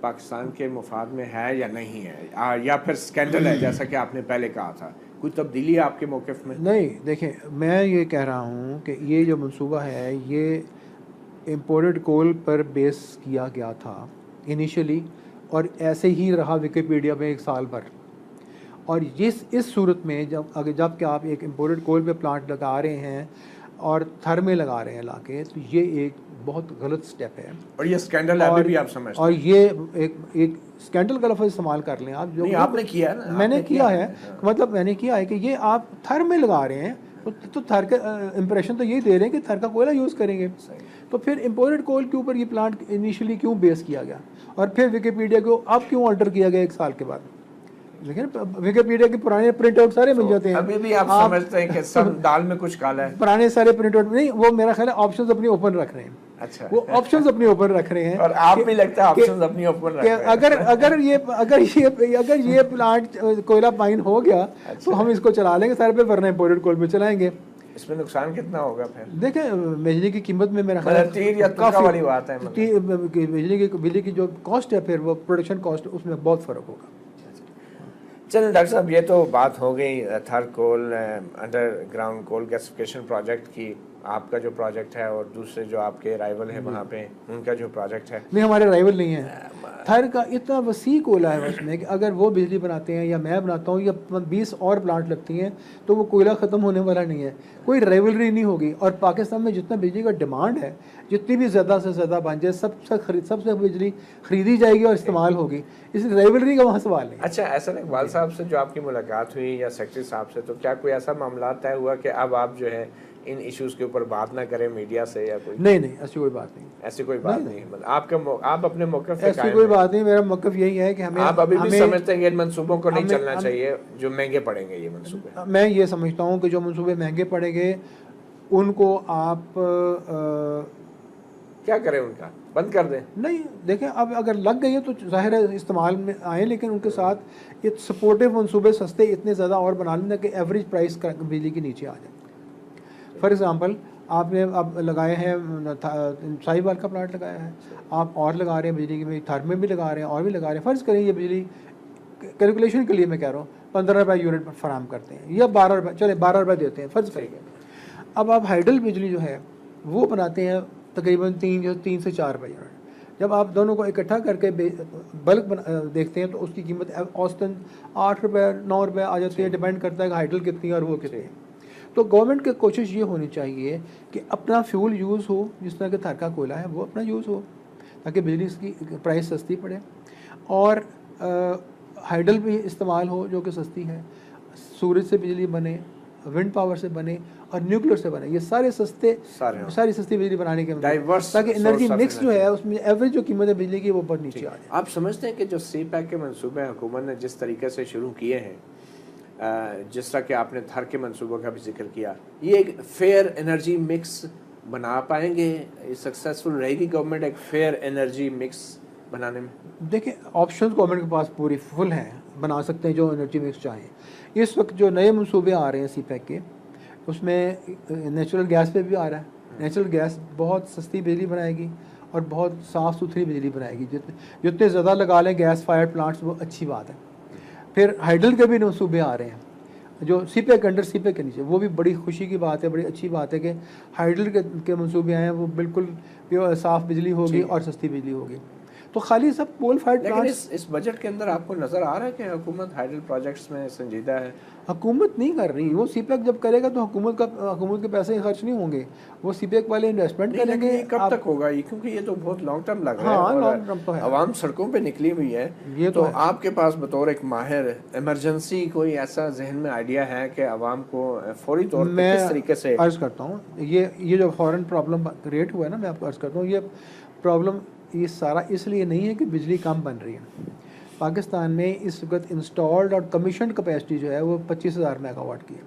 पाकिस्तान के मुफाद में है या नहीं है, या फिर स्कैंडल है जैसा कि आपने पहले कहा था? कोई तब्दीली है आपके मौक़िफ़ में? नहीं, देखें, मैं ये कह रहा हूँ कि ये जो मंसूबा है ये इंपोर्टेड कोल पर बेस किया गया था इनिशियली, और ऐसे ही रहा विकिपीडिया में 1 साल भर। और इस सूरत में जब कि आप एक इंपोर्टेड कोल पे प्लांट लगा रहे हैं और थर में लगा रहे हैं लाके, तो ये एक बहुत गलत स्टेप है। और ये स्कैंडल है, अभी भी आप समझते हैं? और ये एक स्कैंडल का लफ्ज़ इस्तेमाल कर लें आप, जो आपने किया है ना, मैंने किया है, मतलब मैंने किया है कि ये आप थर में लगा रहे हैं तो थर का इंप्रेशन तो यही दे रहे हैं कि थर का कोयला यूज़ करेंगे। तो फिर इंपोर्टेड कोल के ऊपर ये प्लांट इनिशियली क्यों बेस किया गया, और फिर विकिपीडिया को अब क्यों अल्टर किया गया 1 साल के बाद? लेकिन विकिपीडिया के पुराने प्रिंट आउट सारे मिल जाते हैं। अभी भी आप समझते हैं कि सब दाल में कुछ काला है? पुराने सारे प्रिंट आउट नहीं, वो मेरा ख्याल है ऑप्शंस अपनी ओपन रख रहे हैं। अच्छा, वो ऑप्शंस अपनी ओपन रख रहे हैं, और आप भी लगता है ऑप्शंस अपनी ओपन रख रहे हैं। अगर ये प्लांट कोयला माइन हो गया तो हम इसको चला लेंगे सारे पे, वरना इंपोर्टेड कोल में चलाएंगे। इसमें नुकसान कितना होगा फिर? देखें बिजली की कीमत में मेरा मतलब तीर या तुक्का वाली बात है मतलब। बिजली की जो कॉस्ट है फिर वो प्रोडक्शन कॉस्ट उसमें बहुत फ़र्क होगा। चलिए डॉक्टर साहब, ये तो बात हो गई थर्ड कोल अंडरग्राउंड कोल गैसिफिकेशन प्रोजेक्ट की। आपका जो प्रोजेक्ट है और दूसरे जो आपके राइवल है वहाँ पे उनका जो प्रोजेक्ट है। नहीं, हमारे राइवल नहीं है। थर का इतना वसी कोयला है उसमें कि अगर वो बिजली बनाते हैं या मैं बनाता हूँ या 20 और प्लांट लगती हैं तो वो कोयला ख़त्म होने वाला नहीं है, कोई राइवलरी नहीं होगी। और पाकिस्तान में जितना बिजली का डिमांड है, जितनी भी ज़्यादा से ज़्यादा बन जाए सबसे बिजली खरीदी जाएगी और इस्तेमाल होगी, इसलिए राइवलरी का वहाँ सवाल नहीं। अच्छा, ऐसा इकबाल साहब से जो आपकी मुलाकात हुई या सेक्रेटरी साहब से, तो क्या कोई ऐसा मामला तय हुआ कि अब आप जो है इन इश्यूज़ के ऊपर बात ना करें मीडिया से या कोई? नहीं, ऐसी कोई बात नहीं। ऐसी कोई बात नहीं, मतलब आप अपने मौक़िफ़ पे ऐसी कोई बात नहीं। मेरा मौक़िफ़ यही है कि हमें, आप अभी भी समझते हैं कि इन मंसूबों को नहीं चलना चाहिए जो महंगे पड़ेंगे ये मंसूबे? मैं ये समझता हूँ कि जो मंसूबे महंगे पड़ेंगे उनको आप क्या करें, उनका बंद कर दें? नहीं, देखें अब अगर लग गई है तो ज़ाहिर है इस्तेमाल में आए, लेकिन उनके साथ ये सपोर्टिव मंसूबे सस्ते इतने ज़्यादा और बना लेना कि एवरेज प्राइस बिजली के नीचे आ जाए। फॉर एग्ज़ाम्पल आपने अब लगाए हैं साहिवाल का प्लांट लगाया है, आप और लगा रहे हैं बिजली की, थर में भी लगा रहे हैं और भी लगा रहे हैं। फ़र्ज़ करें ये बिजली कैलकुलेशन के लिए मैं कह रहा हूँ 15 रुपये यूनिट फराम करते हैं या 12 रुपये, चले 12 रुपये देते हैं फ़र्ज़ करेंगे। अब आप हाइडल बिजली जो है वो बनाते हैं तकरीबन 3 से 4 रुपये यूनिट। जब आप दोनों को इकट्ठा करके बल्क देखते हैं तो उसकी कीमत औसतन 8 रुपये 9 रुपये आ जाती है, डिपेंड करता है कि हाइडल कितनी है और वो कितनी है। तो गवर्नमेंट की कोशिश ये होनी चाहिए कि अपना फ्यूल यूज़ हो, जिस तरह के थर का कोयला है वो अपना यूज़ हो ताकि बिजली की प्राइस सस्ती पड़े, और हाइडल भी इस्तेमाल हो जो कि सस्ती है, सूरज से बिजली बने, विंड पावर से बने और न्यूक्लियर से बने। ये सारी सस्ती बिजली बनाने के ताकि एनर्जी मिक्स जो है उसमें एवरेज जो कीमत है बिजली की वो बहुत नीचे आ जाए। आप समझते हैं कि जो सी पैक के मंसूबे हुकूमत ने जिस तरीके से शुरू किए हैं, जिस तरह कि आपने थर के मंसूबों का भी जिक्र किया, ये एक फेयर एनर्जी मिक्स बना पाएंगे? सक्सेसफुल रहेगी गवर्नमेंट एक फेयर एनर्जी मिक्स बनाने में? देखिए, ऑप्शन गवर्नमेंट के पास पूरी फुल हैं, बना सकते हैं जो एनर्जी मिक्स चाहें। इस वक्त जो नए मंसूबे आ रहे हैं सी पैक के, उसमें नेचुरल गैस पे भी आ रहा है। नेचुरल गैस बहुत सस्ती बिजली बनाएगी और बहुत साफ़ सुथरी बिजली बनाएगी। जितने ज़्यादा लगा लें गैस फायर प्लांट्स वो अच्छी बात है। फिर हाइडल के भी मंसूबे आ रहे हैं जो सी पैक अंडर सी पैक के नीचे, वो भी बड़ी खुशी की बात है, बड़ी अच्छी बात है कि हाइडल के मंसूबे आए हैं, वो बिल्कुल प्योर साफ़ बिजली होगी और सस्ती बिजली होगी। तो खाली सब कोल फायर्ड प्लांट्स। इस बजट के अंदर आपको नज़र आ रहा है कि हुकूमत हाइडल प्रोजेक्ट्स में संजीदा है? हुकूमत नहीं कर रही, वो सीपैक जब करेगा तो हुकूमत के पैसे खर्च नहीं होंगे, वो सीपैक वाले इन्वेस्टमेंट करेंगे। कब तक होगा ये, क्योंकि ये तो बहुत लॉन्ग टर्म लग रहा है। हाँ, लॉन्ग टर्म तो है। आवाम सड़कों पे निकली हुई है, ये तो आपके पास बतौर एक माहिर इमरजेंसी कोई ऐसा जहन में आइडिया है कि आवाम को फौरी तौर पर किस तरीके से? अर्ज करता हूँ, ये जो फॉरेन प्रॉब्लम क्रिएट हुआ है ना, मैं आपको अर्ज करता हूँ, ये प्रॉब्लम ये सारा इसलिए नहीं है कि बिजली कम बन रही है। पाकिस्तान में इस वक्त इंस्टॉल्ड और कमीशन कैपेसिटी जो है वो 25,000 मेगावाट की है।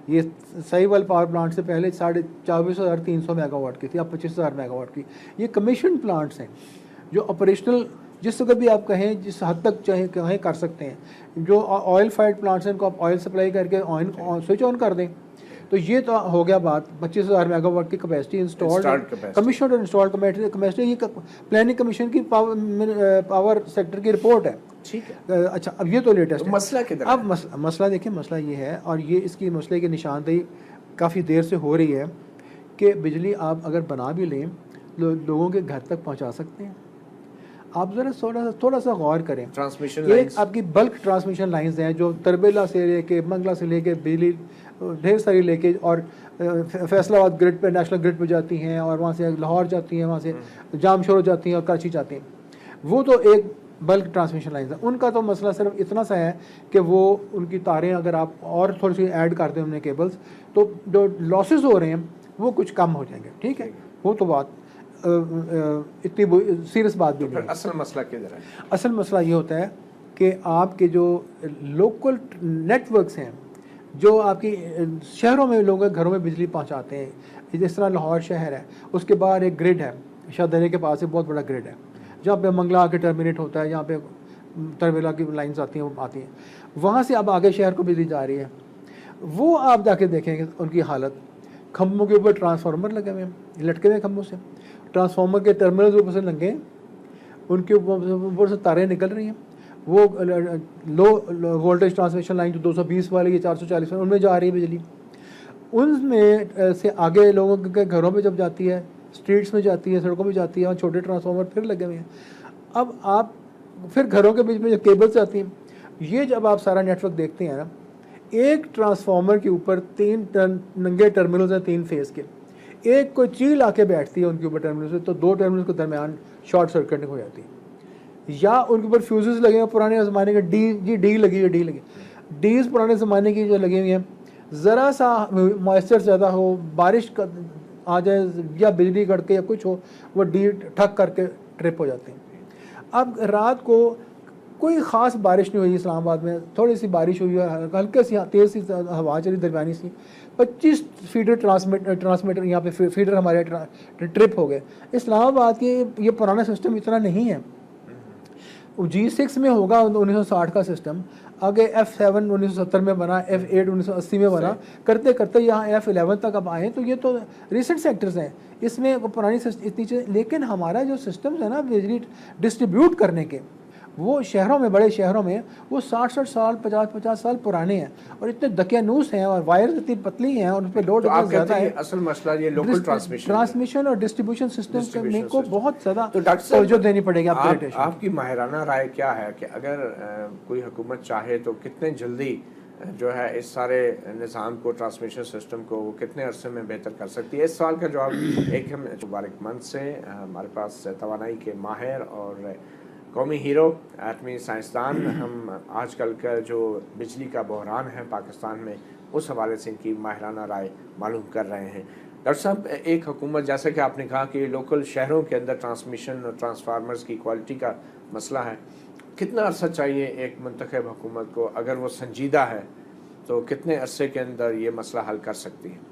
ये साहिवाल पावर प्लांट से पहले 24,300 मेगावाट की थी, अब 25,000 मेगावाट की। ये कमीशन प्लांट्स हैं जो ऑपरेशनल जिस वक्त भी आप कहें, जिस हद तक चाहे कहें कर सकते हैं। जो ऑयल फायर्ड प्लांट्स हैं इनको आप ऑयल सप्लाई करके स्विच ऑन कर दें। तो ये तो हो गया बात 25,000 मेगावाट की कैपेसिटी इंस्टॉल्ड, कमीशन और इंस्टॉल्ड कैपेसिटी। ये प्लानिंग कमीशन की पावर सेक्टर की रिपोर्ट है। ठीक है, अच्छा, अब ये तो लेटेस्ट मसला किधर है? अब मसला देखिए, मसला ये है, और ये इसकी मसले की निशानदेही काफ़ी देर से हो रही है कि बिजली आप अगर बना भी लें लोगों के घर तक पहुँचा सकते हैं। आप ज़रा थोड़ा सा गौर करें। ट्रांसमिशन एक आपकी बल्क ट्रांसमिशन लाइंस हैं जो तरबेला से लेके मंगला से लेके बिजली ढेर सारी लेके और फैसलाबाद ग्रिड पे, नेशनल ग्रिड पे जाती हैं, और वहाँ से लाहौर जाती हैं, वहाँ से जामशोर जाती हैं और कराची जाती हैं। वो तो एक बल्क ट्रांसमिशन लाइंस है। उनका तो मसला सिर्फ इतना सा है कि वो उनकी तारें अगर आप और थोड़ी सी ऐड कर दें उन्हें केबल्स, तो जो लॉसेस हो रहे हैं वो कुछ कम हो जाएंगे। ठीक है, वो तो बात इतनी सीरियस बात भी नहीं है। असल मसला किधर है? असल मसला ये होता है कि आपके जो लोकल नेटवर्क्स हैं जो आपकी शहरों में लोगों के घरों में बिजली पहुंचाते हैं, जिस तरह लाहौर शहर है, उसके बाहर एक ग्रिड है, शाहदरे के पास एक बहुत बड़ा ग्रिड है जहाँ पे मंगला आके टर्मिनेट होता है, जहाँ पे तरबेला की लाइंस आती हैं वो आती हैं, वहाँ से अब आगे शहर को बिजली जा रही है। वो आप जाके देखेंगे उनकी हालत, खम्भों के ऊपर ट्रांसफार्मर लगे हुए हैं, लटके हुए खम्भों से, ट्रांसफार्मर के टर्मिनल ऊपर से लगे हैं, उनके ऊपर से तारें निकल रही हैं, वो लो वोल्टेज ट्रांसमिशन लाइन जो 220 वाली या 440 वाली उनमें जा रही है बिजली, उनमें से आगे लोगों के घरों में जब जाती है, स्ट्रीट्स में जाती है, सड़कों में जाती है, वहाँ छोटे ट्रांसफार्मर फिर लगे हुए हैं। अब आप फिर घरों के बीच में जो केबल्स आती हैं, ये जब आप सारा नेटवर्क देखते हैं ना, एक ट्रांसफार्मर के ऊपर 3 नंगे टर्मिनल्स हैं 3 फेज के, एक कोई चील आके बैठती है उनके ऊपर टर्मिनल से, तो 2 टर्मिनल के दरमियान शॉर्ट सर्किटिंग हो जाती है। या उनके ऊपर फ्यूजेस लगे हैं पुराने ज़माने के, डी लगी, डीज पुराने ज़माने की जो लगी हुई हैं, ज़रा सा मॉइस्चर ज़्यादा हो, बारिश आ जाए या बिजली कड़के या कुछ हो, वो डी ठक करके ट्रिप हो जाते हैं। अब रात को कोई ख़ास बारिश नहीं हुई इस्लामाबाद में, थोड़ी सी बारिश हुई है, हल्के सी तेज़ सी हवा चली दरमियानी सी, 25 फीडर ट्रांसमीटर यहाँ पे फीडर हमारे ट्रिप हो गए। इस्लामाबाद के ये पुराना सिस्टम इतना नहीं है, G6 में होगा 1960 का सिस्टम, आगे F7 1970 में बना, F8 1980 में बना, करते करते यहाँ F11 तक अब आए। तो ये तो रिसेंट सेक्टर्स हैं, इसमें पुरानी इतनी चीज़, लेकिन हमारा जो सिस्टम्स है ना बिजली डिस्ट्रीब्यूट करने के, वो शहरों में, बड़े शहरों में वो 60-60 साल 50-50 साल पुराने हैं, और इतने दकियानूस हैं, और वायर्स इतनी पतली हैं, और उन पर लोड इतना ज़्यादा है। असल मसला ये लोकल ट्रांसमिशन और डिस्ट्रीब्यूशन सिस्टम में को बहुत ज़्यादा तो डॉक्टर साहब तवज्जो देनी पड़ेगी। आपकी माहिराना राय क्या है कि अगर कोई हुकूमत चाहे तो कितने जल्दी जो है इस सारे निज़ाम को, ट्रांसमिशन सिस्टम को, वो कितने अरसे में बेहतर कर सकती है? इस सवाल का जवाब एक हम मुबारकमंद से हमारे पास तवानाई के माहिर और कौमी हीरो एटमी साइंसदान, हम आजकल का जो बिजली का बहरान है पाकिस्तान में, उस हवाले से इनकी माहिराना राय मालूम कर रहे हैं। डॉक्टर साहब, एक हुकूमत, जैसा कि आपने कहा कि लोकल शहरों के अंदर ट्रांसमिशन और ट्रांसफार्मर्स की क्वालिटी का मसला है, कितना अरसा चाहिए एक मुंतखब हुकूमत को? अगर वो संजीदा है तो कितने अरसे के अंदर ये मसला हल कर सकती है?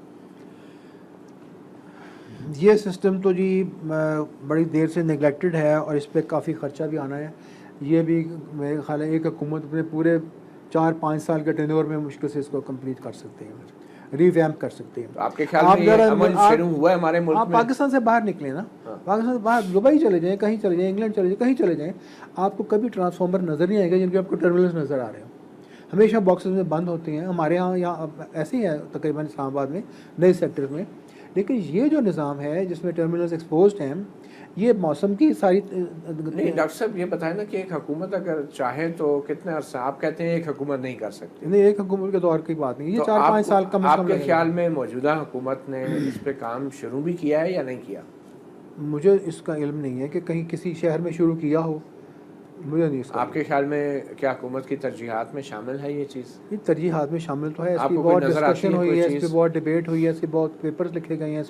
ये सिस्टम तो जी बड़ी देर से नेगलेक्टेड है, और इस पर काफ़ी ख़र्चा भी आना है। ये भी मेरे ख्याल है एक हुकूमत अपने पूरे 4-5 साल के टेन्योर में मुश्किल से इसको कंप्लीट कर सकते हैं, रिवैम्प कर सकते हैं। तो आपके ख्याल में ये अमल शुरू हुआ है हमारे मुल्क में? आप पाकिस्तान से बाहर निकले ना, पाकिस्तान से बाहर दुबई चले जाएँ, कहीं चले जाएँ, इंग्लैंड चले जाएँ, कहीं चले जाएँ, आपको कभी ट्रांसफार्मर नज़र नहीं आएगा जिनके आपको टर्मिनल्स नज़र आ रहे हो, हमेशा बॉक्सेस में बंद होते हैं। हमारे यहाँ ऐसे ही है तकरीबन इस्लामाबाद में, नए सेक्टर में। लेकिन ये जो निज़ाम है जिसमें टर्मिनल्स एक्सपोज्ड हैं, ये मौसम की सारी नहीं डॉक्टर साहब, ये बताएं ना कि एक हुकूमत अगर चाहे तो कितने अरसा? आप कहते हैं एक हुकूमत नहीं कर सकती। नहीं, एक हुकूमत के दौर की बात नहीं, ये तो 4-5 साल कम से कम। आपके ख्याल में मौजूदा हुकूमत ने इस पे काम शुरू भी किया है या नहीं किया? मुझे इसका इल्म नहीं है कि कहीं किसी शहर में शुरू किया हो, मुझे नहीं। आपके ख्याल में क्या हुकूमत की तरजीहात में शामिल है ये चीज़? ये तरजीहात में शामिल तो है, इसकी बहुत डिस्कशन हुई है, इसकी बहुत डिबेट हुई है, इसके बहुत पेपर्स लिखे गए हैं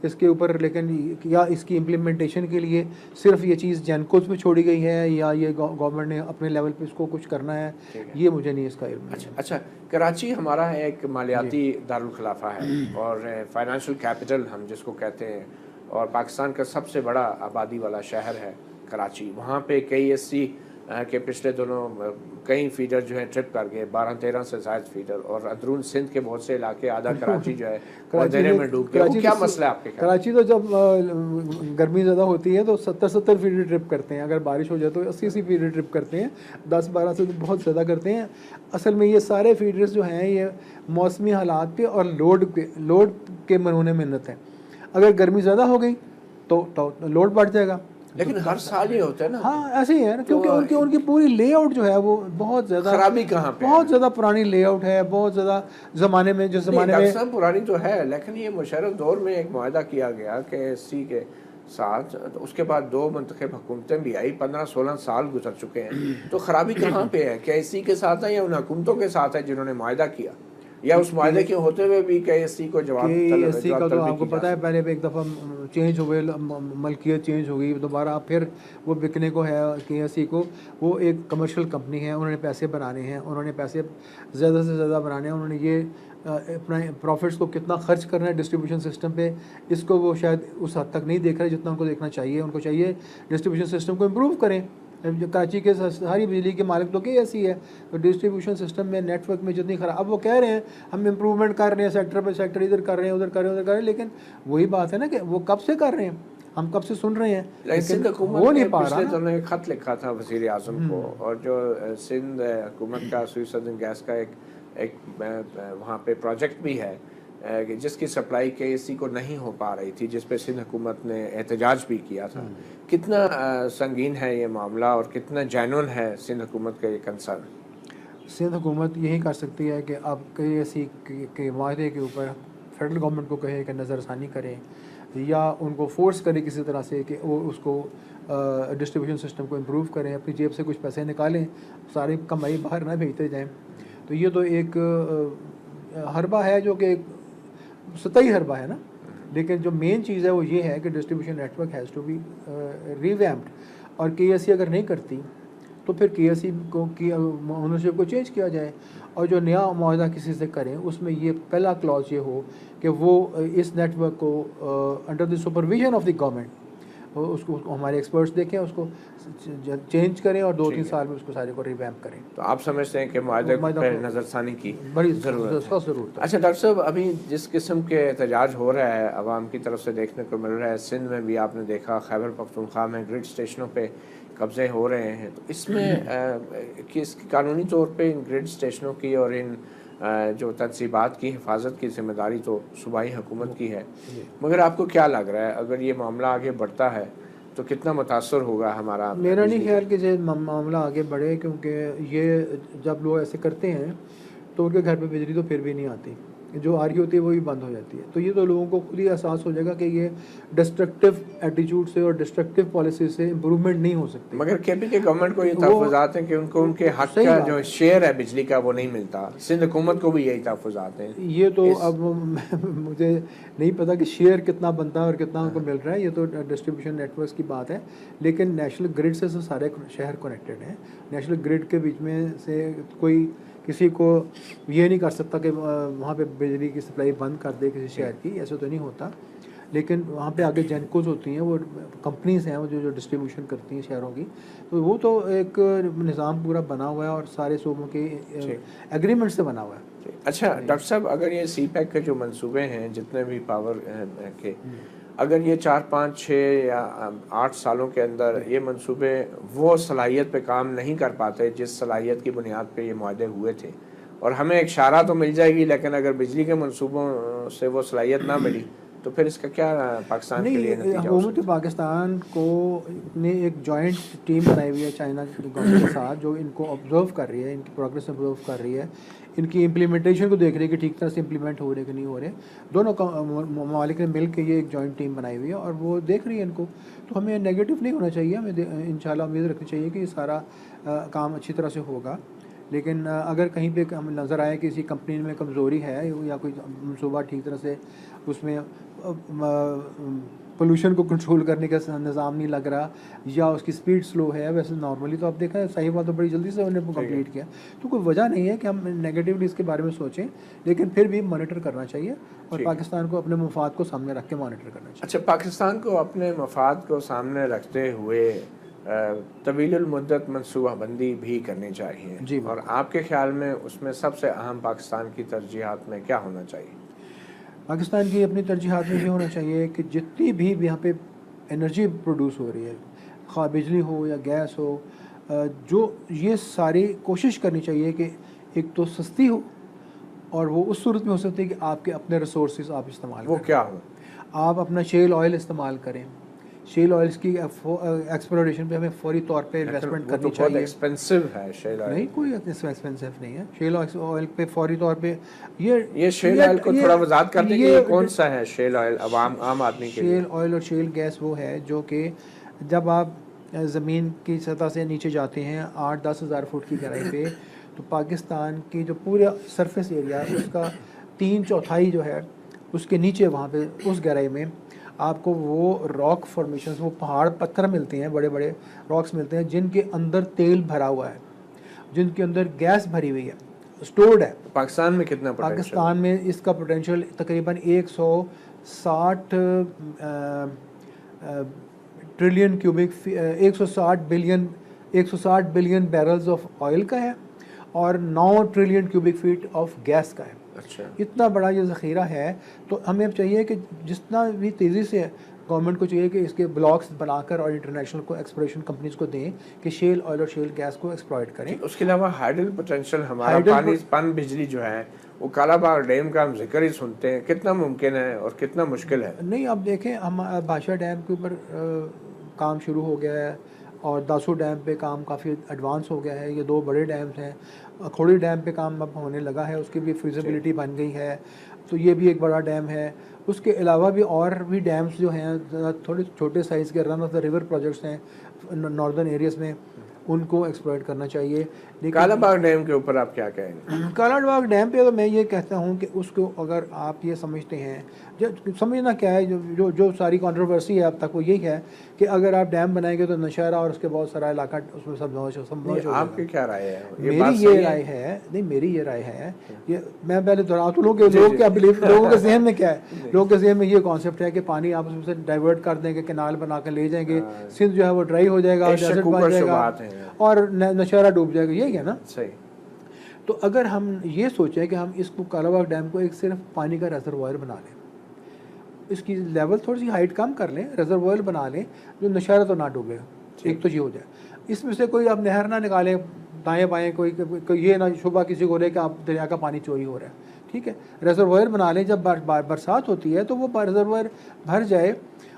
इसके ऊपर, लेकिन या इसकी इम्प्लीमेंटेशन के लिए सिर्फ ये चीज़ जैनकोस में छोड़ी गई है या ये गवर्नमेंट ने अपने लेवल पे इसको कुछ करना है, ये मुझे नहीं इसका इल्म। अच्छा, कराची हमारा एक मालियाती दारुल खिलाफा है और फाइनेंशियल कैपिटल हम जिसको कहते हैं, और पाकिस्तान का सबसे बड़ा आबादी वाला शहर है कराची। वहाँ पे कई एससी के पिछले दिनों कई फीडर जो है ट्रिप कर गए, 12-13 से ज़ायद फीडर, और अंदरून सिंध के बहुत से इलाके, आधा कराची जो है अंधेरे में डूब गया। क्या मसला है आपके? कराची तो जब गर्मी ज़्यादा होती है तो 70-70 फीडर ट्रिप करते हैं, अगर बारिश हो जाए तो 80-80 फीडर ट्रिप करते हैं, 10-12 से तो बहुत ज़्यादा करते हैं। असल में ये सारे फीडर्स जो हैं ये मौसमी हालात पे और लोड के मरहून मिन्नत है। अगर गर्मी ज़्यादा हो गई तो लोड बढ़ जाएगा, लेकिन हर साल ये होता है ना। हाँ, ऐसे ही है, क्योंकि उनकी पूरी लेआउट जो है वो बहुत ज़्यादा, खराबी कहाँ पे? बहुत ज़्यादा पुरानी लेआउट है, बहुत ज़्यादा ज़माने में, जो ज़माने में सब पुरानी तो है, लेकिन ये मुशर्रफ दौर में एक मुआहदा किया गया कि एससी के साथ, तो उसके बाद 2 मुंतखब हुकूमतें भी आई, 15-16 साल गुजर चुके हैं। तो खराबी कहाँ पे है? क्या एससी के साथ है या उन हुकूमतों के साथ है जिन्होंने मुआहदा किया, या उस मुआहदे के होते हुए भी KSC को जवाब KSC का तो आपको पता है, पहले एक दफ़ा चेंज हुए, मलकियत चेंज हो गई, दोबारा फिर वो बिकने को है KSC को। वो एक कमर्शियल कंपनी है, उन्होंने पैसे बनाने हैं, उन्होंने पैसे ज़्यादा से ज़्यादा बनाने हैं, उन्होंने ये अपना प्रॉफिट्स को कितना खर्च करना है डिस्ट्रीब्यूशन सिस्टम पे, इसको वो शायद उस हद तक नहीं देख रहे जितना उनको देखना चाहिए। उनको चाहिए डिस्ट्रीब्यूशन सिस्टम को इम्प्रूव करें, जो कराची के सारी बिजली के मालिक तो KEC है, तो डिस्ट्रीब्यूशन सिस्टम में नेटवर्क में जितनी खराब, अब वो कह रहे हैं हम इम्प्रूवमेंट कर रहे हैं, सेक्टर पर सेक्टर इधर कर रहे हैं, उधर कर रहे हैं, उधर कर रहे हैं, लेकिन वही बात है ना कि वो कब से कर रहे हैं, हम कब से सुन रहे हैं, लेकिन वो नहीं पा रहा। पिछले दिनों एक खत लिखा था वज़ीर आज़म को, और जो सिंध हुकूमत का सुई सदन गैस का एक वहाँ पे प्रोजेक्ट भी है जिसकी सप्लाई KEC को नहीं हो पा रही थी, जिस पे सिंध हुकूमत ने एहतजाज भी किया था। कितना संगीन है ये मामला और कितना जेन्युइन है सिंध हुकूमत का ये कंसर्न? सिंध हुकूमत यही कर सकती है कि अब KEC के वायदे के ऊपर फेडरल गवर्नमेंट को कहे कि नज़रसानी करें, या उनको फोर्स करें किसी तरह से कि वो उसको डिस्ट्रीब्यूशन सिस्टम को इम्प्रूव करें, अपनी जेब से कुछ पैसे निकालें, सारी कमाई बाहर ना भेजते जाएं। तो ये तो एक हरबा है जो कि सतही हरबा है ना, लेकिन जो मेन चीज़ है वो ये है कि distribution network has to be revamped, और KEC अगर नहीं करती तो फिर KEC को की ओनरशिप को चेंज किया जाए, और जो नया मुआहदा किसी से करें उसमें ये पहला क्लॉज ये हो कि वो इस नेटवर्क को under the supervision of the government उसको हमारे एक्सपर्ट्स देखें, उसको चेंज करें और 2-3 साल में उसको सारे को रिवैम्प करें। तो आप समझते हैं कि मुआहदे पर नज़रसानी की बड़ी ज़रूरत है। अच्छा डॉक्टर साहब, अभी जिस किस्म के एहतजाज हो रहा है आवाम की तरफ से देखने को मिल रहा है, सिंध में भी आपने देखा, खैबर पख्तूनख्वा में ग्रिड स्टेशनों पे कब्जे हो रहे हैं, तो इसमें किस कानूनी तौर पे इन ग्रिड स्टेशनों की और इन जो तनसीबात की हिफाजत की जिम्मेदारी तो सूबाई हुकूमत की है, मगर आपको क्या लग रहा है अगर ये मामला आगे बढ़ता है तो कितना मुतासर होगा हमारा? मेरा नहीं ख्याल कि ये मामला आगे बढ़े, क्योंकि ये जब लोग ऐसे करते हैं तो उनके घर पे बिजली तो फिर भी नहीं आती, जो आ रही होती है वो भी बंद हो जाती है। तो ये तो लोगों को खुद ही एहसास हो जाएगा कि ये डिस्ट्रक्टिव एटीट्यूड से और डिस्ट्रक्टिव पॉलिसी से इम्प्रूवमेंट नहीं हो सकती। मगर KP के गवर्नमेंट को ये तहफ़्फ़ुज़ात हैं कि उनको उनके हक का जो शेयर है बिजली का वो नहीं मिलता, सिंध हुकूमत को भी यही तहफ़्फ़ुज़ात हैं। ये तो अब मुझे नहीं पता कि शेयर कितना बनता है और कितना उनको मिल रहा है, ये तो डिस्ट्रीब्यूशन नेटवर्क्स की बात है, लेकिन नेशनल ग्रिड से तो सारे शहर कनेक्टेड हैं। नेशनल ग्रिड के बीच में से कोई किसी को ये नहीं कर सकता कि वहाँ पे बिजली की सप्लाई बंद कर दे किसी शहर की, ऐसा तो नहीं होता। लेकिन वहाँ पे आगे जेनकोज होती हैं, वो कंपनीज हैं वो जो डिस्ट्रीब्यूशन करती हैं शहरों की, तो वो तो एक निज़ाम पूरा बना हुआ है और सारे सूबों के एग्रीमेंट से बना हुआ है। अच्छा डॉक्टर साहब, अगर ये CPEC के जो मंसूबे हैं जितने भी पावर के, अगर ये 4, 5, 6 या 8 सालों के अंदर ये मंसूबे वो सलाहियत पे काम नहीं कर पाते जिस सलाहियत की बुनियाद पे ये मुआहदे हुए थे, और हमें एक इशारा तो मिल जाएगी, लेकिन अगर बिजली के मंसूबों से वो सलाहियत ना मिली तो फिर इसका क्या पाकिस्तान के लिए नतीजा? हुकूमत पाकिस्तान को ने एक जॉइंट टीम बनाई हुई है चाइना गवर्नमेंट के साथ, जो इनको ऑब्जर्व कर रही है, इनकी प्रोग्रेस ऑब्जर्व कर रही है, इनकी इम्प्लीमेंटेशन को देख रही है कि ठीक तरह से इम्प्लीमेंट हो रहे कि नहीं हो रहे। दोनों ममालिक ने मिल के ये एक जॉइंट टीम बनाई हुई है और वो देख रही है इनको। तो हमें नेगेटिव नहीं होना चाहिए, हमें इंशाल्लाह उम्मीद रखनी चाहिए कि ये सारा काम अच्छी तरह से होगा। लेकिन अगर कहीं पे हम नज़र आए कि किसी कंपनी में कमज़ोरी है या कोई मनसूबा ठीक तरह से उसमें पोल्यूशन को कंट्रोल करने का निज़ाम नहीं लग रहा, या उसकी स्पीड स्लो है, वैसे नॉर्मली तो आप देखा है सही बात तो बड़ी जल्दी से उन्होंने कंप्लीट किया, तो कोई वजह नहीं है कि हम नेगेटिवली इसके बारे में सोचें, लेकिन फिर भी मॉनिटर करना चाहिए और पाकिस्तान को अपने मफाद को सामने रख के मॉनिटर करना चाहिए। अच्छा, पाकिस्तान को अपने मफाद को सामने रखते हुए तवील मुद्दत मनसूबाबंदी भी करनी चाहिए जी, और आपके ख्याल में उसमें सबसे अहम पाकिस्तान की तरजीहात में क्या होना चाहिए? पाकिस्तान की अपनी तरजीहात में ये होना चाहिए कि जितनी भी यहाँ पे एनर्जी प्रोड्यूस हो रही है, खा बिजली हो या गैस हो, जो ये सारी कोशिश करनी चाहिए कि एक तो सस्ती हो, और वो उस सूरत में हो सकती है कि आपके अपने रिसोर्सेज आप इस्तेमाल करें। वो क्या हो? आप अपना शेल ऑयल इस्तेमाल करें। शेल ऑयल्स की एक्सप्लोरेशन पे हमें फौरी तौर पे इन्वेस्टमेंट करनी चाहिए। बहुत एक्सपेंसिव है शेल ऑयल। नहीं, कोई एक्सपेंसिव नहीं है शेल ऑयल पे फौरी तौर पे। ये शेल ऑयल को थोड़ा वजाहत कर दें कि ये कौन सा है शेल ऑयल आम आदमी के लिए? शेल ऑयल और शेल गैस वो है जो कि जब आप ज़मीन की सतह से नीचे जाते हैं 8-10 हज़ार फुट की गहराई पे, तो पाकिस्तान की जो पूरा सरफेस एरिया है उसका 3/4 जो है उसके नीचे वहाँ पे उस गहराई में आपको वो रॉक फॉर्मेशंस, वो पहाड़ पत्थर मिलते हैं, बड़े बड़े रॉक्स मिलते हैं जिनके अंदर तेल भरा हुआ है, जिनके अंदर गैस भरी हुई है, स्टोर्ड है। पाकिस्तान में कितना पोटेंशियल? पाकिस्तान में इसका पोटेंशियल तकरीबन 160 trillion cubic 160 billion 160 billion barrels of oil का है और 9 trillion cubic feet of gas का है। अच्छा, इतना बड़ा ये ज़ख़ीरा है, तो हमें चाहिए कि जितना भी तेज़ी से गवर्नमेंट को चाहिए कि इसके ब्लॉक्स बनाकर और इंटरनेशनल को एक्सप्लोरेशन कंपनीज को दें कि शेल ऑयल और शेल गैस को एक्सप्लॉइट करें। उसके अलावा हाइडल पोटेंशियल हमारा हाइडल पन बिजली जो है वो कालाबाग डैम का हम जिक्र ही सुनते हैं, कितना मुमकिन है और कितना मुश्किल है? नहीं, अब देखें, हम भाषा डैम के ऊपर काम शुरू हो गया है और दासू डैम पे काम काफ़ी एडवांस हो गया है। ये 2 बड़े डैम्स हैं। अखोड़ी डैम पे काम अब होने लगा है, उसकी भी फिजिबिलिटी बन गई है, तो ये भी एक बड़ा डैम है। उसके अलावा भी और भी डैम्स जो हैं थोड़े छोटे साइज़ के run of the river projects हैं नॉर्दर्न एरियाज़ में, उनको एक्सप्लॉइट करना चाहिए। लेकिन कालाबाग डैम के ऊपर आप क्या कहेंगे? कालाबाग डैम पे तो मैं ये कहता हूँ कि उसको अगर आप ये समझते हैं, जो समझना क्या है, जो सारी कंट्रोवर्सी है अब तक वो यही है कि अगर आप डैम बनाएंगे तो नौशहरा और उसके बहुत सारा इलाका उसमें सबमर्ज हो आपकी क्या राय है? मेरी ये राय है, नहीं मेरी ये राय है, ये मैं पहले दोहराता हूँ कि लोग क्या बिलीव, लोगों के जहन में क्या है, लोगों के जहन में ये कॉन्सेप्ट है कि पानी आप उसमें से डाइवर्ट कर देंगे, कैनाल बना कर ले जाएंगे, सिंध जो है वो ड्राई हो जाएगा, डेजर्ट बन जाएगा और नौशहरा डूब जाएगा, यही है ना? सही। तो अगर हम ये सोचें कि हम इसको कालाबाग डैम को एक सिर्फ पानी का रिजर्वायर बना लें, इसकी लेवल थोड़ी सी हाइट कम कर लें, रिजर्वायर बना लें जो नौशहरा तो ना डूबेगा, एक तो ये हो जाए। इसमें से कोई आप नहर ना निकालें दाएँ बाएँ, कोई ये ना शुबा किसी को ले कि आप दरिया का पानी चोरी हो रहा है, ठीक है। रिजर्वायर बना लें, जब बरसात होती है तो वो रिजर्वायर भर जाए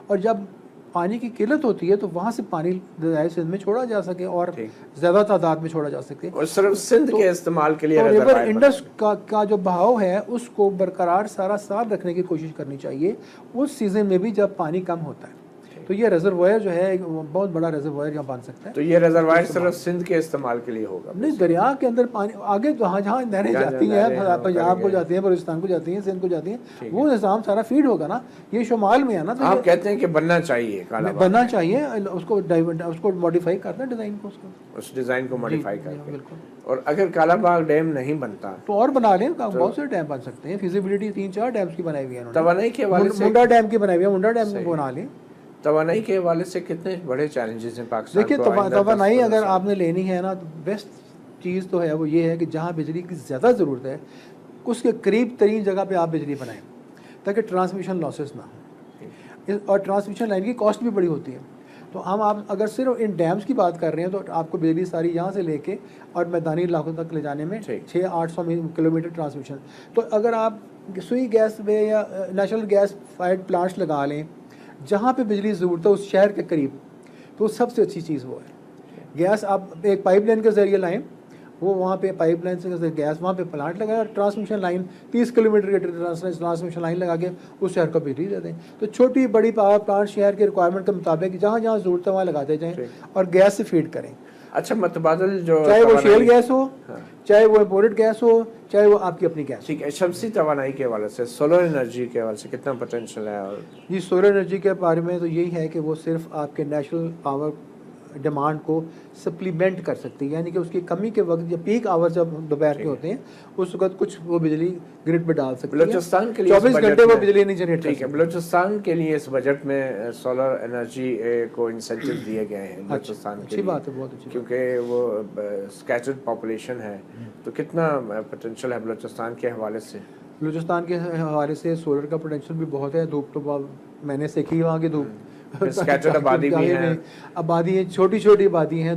और जब पानी की किल्लत होती है तो वहाँ से पानी दरियाए सिंध में छोड़ा जा सके और ज़्यादा तादाद में छोड़ा जा सके और सिर्फ सिंध के इस्तेमाल के लिए रिवर इंडस का जो बहाव है उसको बरकरार सारा साल रखने की कोशिश करनी चाहिए उस सीज़न में भी जब पानी कम होता है। तो ये रिजर्वायर जो है एक बहुत बड़ा रिजर्वायर यहाँ बन सकता है। तो ये रिजर्वायर सिर्फ सिंध के इस्तेमाल के लिए होगा? नहीं, दरिया के अंदर पानी आगे जहाँ जहाँ नहरें जाती हैं, पंजाब को जाती हैं, बलूचिस्तान को जाती हैं, सिंध को जाती हैं, वो निज़ाम सारा फीड होगा ना, ये शुमाल में है ना। तो आप कहते हैं कि बनना चाहिए, बनना चाहिए, उसको मॉडिफाई करना, डिज़ाइन को, उस डिज़ाइन को मॉडिफाई करके। बिल्कुल। और अगर कालाबाग डैम नहीं बनता तो और बना लें, बहुत से डैम बन सकते हैं। फिजिबिलिटी 3-4 डैम्स की बनाई हुई है, तवानाई के हवाले से मुंडा डैम की बनाई हुई है, मुंडा डैम को बना लें। तवानाई के हवाले से कितने बड़े चैलेंजेस हैं पाकिस्तान को? देखिए, तवानाई अगर आपने लेनी है ना, तो बेस्ट चीज़ तो है वो ये है कि जहाँ बिजली की ज़्यादा ज़रूरत है उसके करीब तरीन जगह पे आप बिजली बनाएं ताकि ट्रांसमिशन लॉसेस ना हो। और ट्रांसमिशन लाइन की कॉस्ट भी बड़ी होती है। तो आप अगर सिर्फ इन डैम्स की बात कर रहे हैं तो आपको बिजली सारी यहाँ से लेके और मैदानी इलाकों तक ले जाने में 600-800 किलोमीटर ट्रांसमिशन। तो अगर आप सुई गैस पे या नेचुरल गैस फायर्ड प्लांट्स लगा लें जहाँ पे बिजली ज़रूरत है उस शहर के करीब, तो सबसे अच्छी चीज़ वो है। गैस आप एक पाइपलाइन के ज़रिए लाएं, वो वहाँ पे पाइपलाइन से गैस वहाँ पे प्लांट लगाए और ट्रांसमिशन लाइन 30 किलोमीटर के ट्रांसमिशन लाइन लगा के उस शहर को बिजली दे दें। तो छोटी बड़ी पावर प्लांट शहर के रिक्वायरमेंट के मुताबिक जहाँ जहाँ ज़रूरत है वहाँ लगाते जाएँ और गैस से फीड करें। अच्छा, मतबादल जो चाहे वो शेल गैस हो, चाहे वो इम्पोर्टेड गैस हो, चाहे वो आपकी अपनी गैस। ठीक है। शमसी तवानाई के हवाले से, सोलर एनर्जी के हवाले से कितना पोटेंशियल है? और जी, सोलर एनर्जी के बारे में तो यही है कि वो सिर्फ आपके नेशनल पावर डिमांड को सप्लीमेंट कर सकती है, यानी कि उसकी कमी के वक्त या पीक आवर जब दोपहर के होते हैं उस वक्त कुछ वो बिजली ग्रिड पे डाल सकती है। बलूचिस्तान के लिए 24 घंटे वो बिजली नहीं जनरेट। ठीक है, बलूचिस्तान के लिए इस बजट में सोलर एनर्जी को इंसेंटिव दिए गए हैं बलूचिस्तान के लिए। अच्छी बात है, बहुत अच्छी, क्योंकि वो स्कैटर्ड पॉपुलेशन है। तो कितना पोटेंशियल है बलूचिस्तान के हवाले से? बलूचिस्तान के हवाले से सोलर का पोटेंशियल भी बहुत है। धूप तो मैंने सीखी वहाँ की धूप, स्कैटर्ड आबादी भी है, आबादी है, छोटी छोटी आबादी है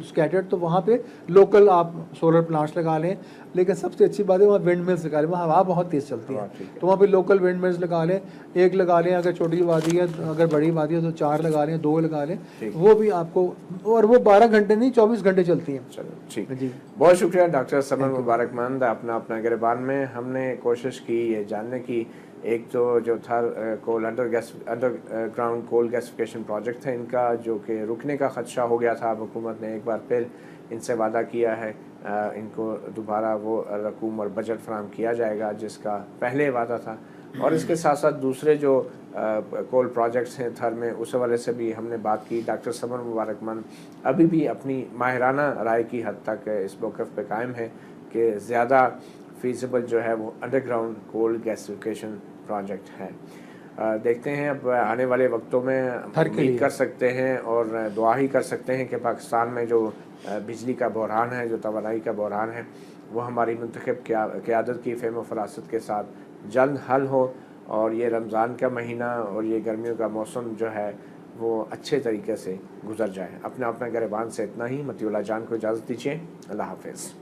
स्कैटर्ड। तो वहाँ पे लोकल आप सोलर प्लांट्स लगा लें, लेकिन सबसे अच्छी बात है वहाँ विंड मिल्स लगा लें, वहाँ हवा बहुत तेज़ चलती है, तो वहाँ पे लोकल विंड मिल्स लगा लें। एक लगा लें अगर छोटी आबादी है, अगर बड़ी आबादी है तो 4 लगा लें, 2 लगा लें, वो भी आपको, और वो 12 घंटे नहीं 24 घंटे चलती हैं। चलो ठीक जी, बहुत शुक्रिया डॉक्टर समर मुबारकमंद। अपना गिरबान में हमने कोशिश की ये जानने की, एक तो जो था कोल अंडरग्राउंड कोल गैसिफिकेशन प्रोजेक्ट था इनका, जो कि रुकने का खदशा हो गया था। अब हुकूमत ने एक बार फिर इनसे वादा किया है इनको दोबारा वो रकूम और बजट फराहम किया जाएगा जिसका पहले वादा था। और इसके साथ साथ दूसरे जो कोल प्रोजेक्ट्स हैं थर में, उस हवाले से भी हमने बात की। डॉक्टर समर मुबारकमंद अभी भी अपनी माहिराना राय की हद तक इस मौक़िफ़ पे कायम है कि ज़्यादा फीसिबल जो है वो अंडरग्राउंड कोल गैसिफिकेशन प्रोजेक्ट है। देखते हैं अब आने वाले वक्तों में हर के उम्मीद लिए। कर सकते हैं और दुआ ही कर सकते हैं कि पाकिस्तान में जो बिजली का बहरान है, जो तवानाई का बहरान है, वो हमारी मुंतखब क़यादत की फ़हम व फरासत के साथ जल्द हल हो और ये रमज़ान का महीना और ये गर्मियों का मौसम जो है वो अच्छे तरीके से गुजर जाए। अपने गिरबान से इतना ही। मतीउल्लाह जान को इजाज़त दीजिए। अल्लाह हाफ़िज़।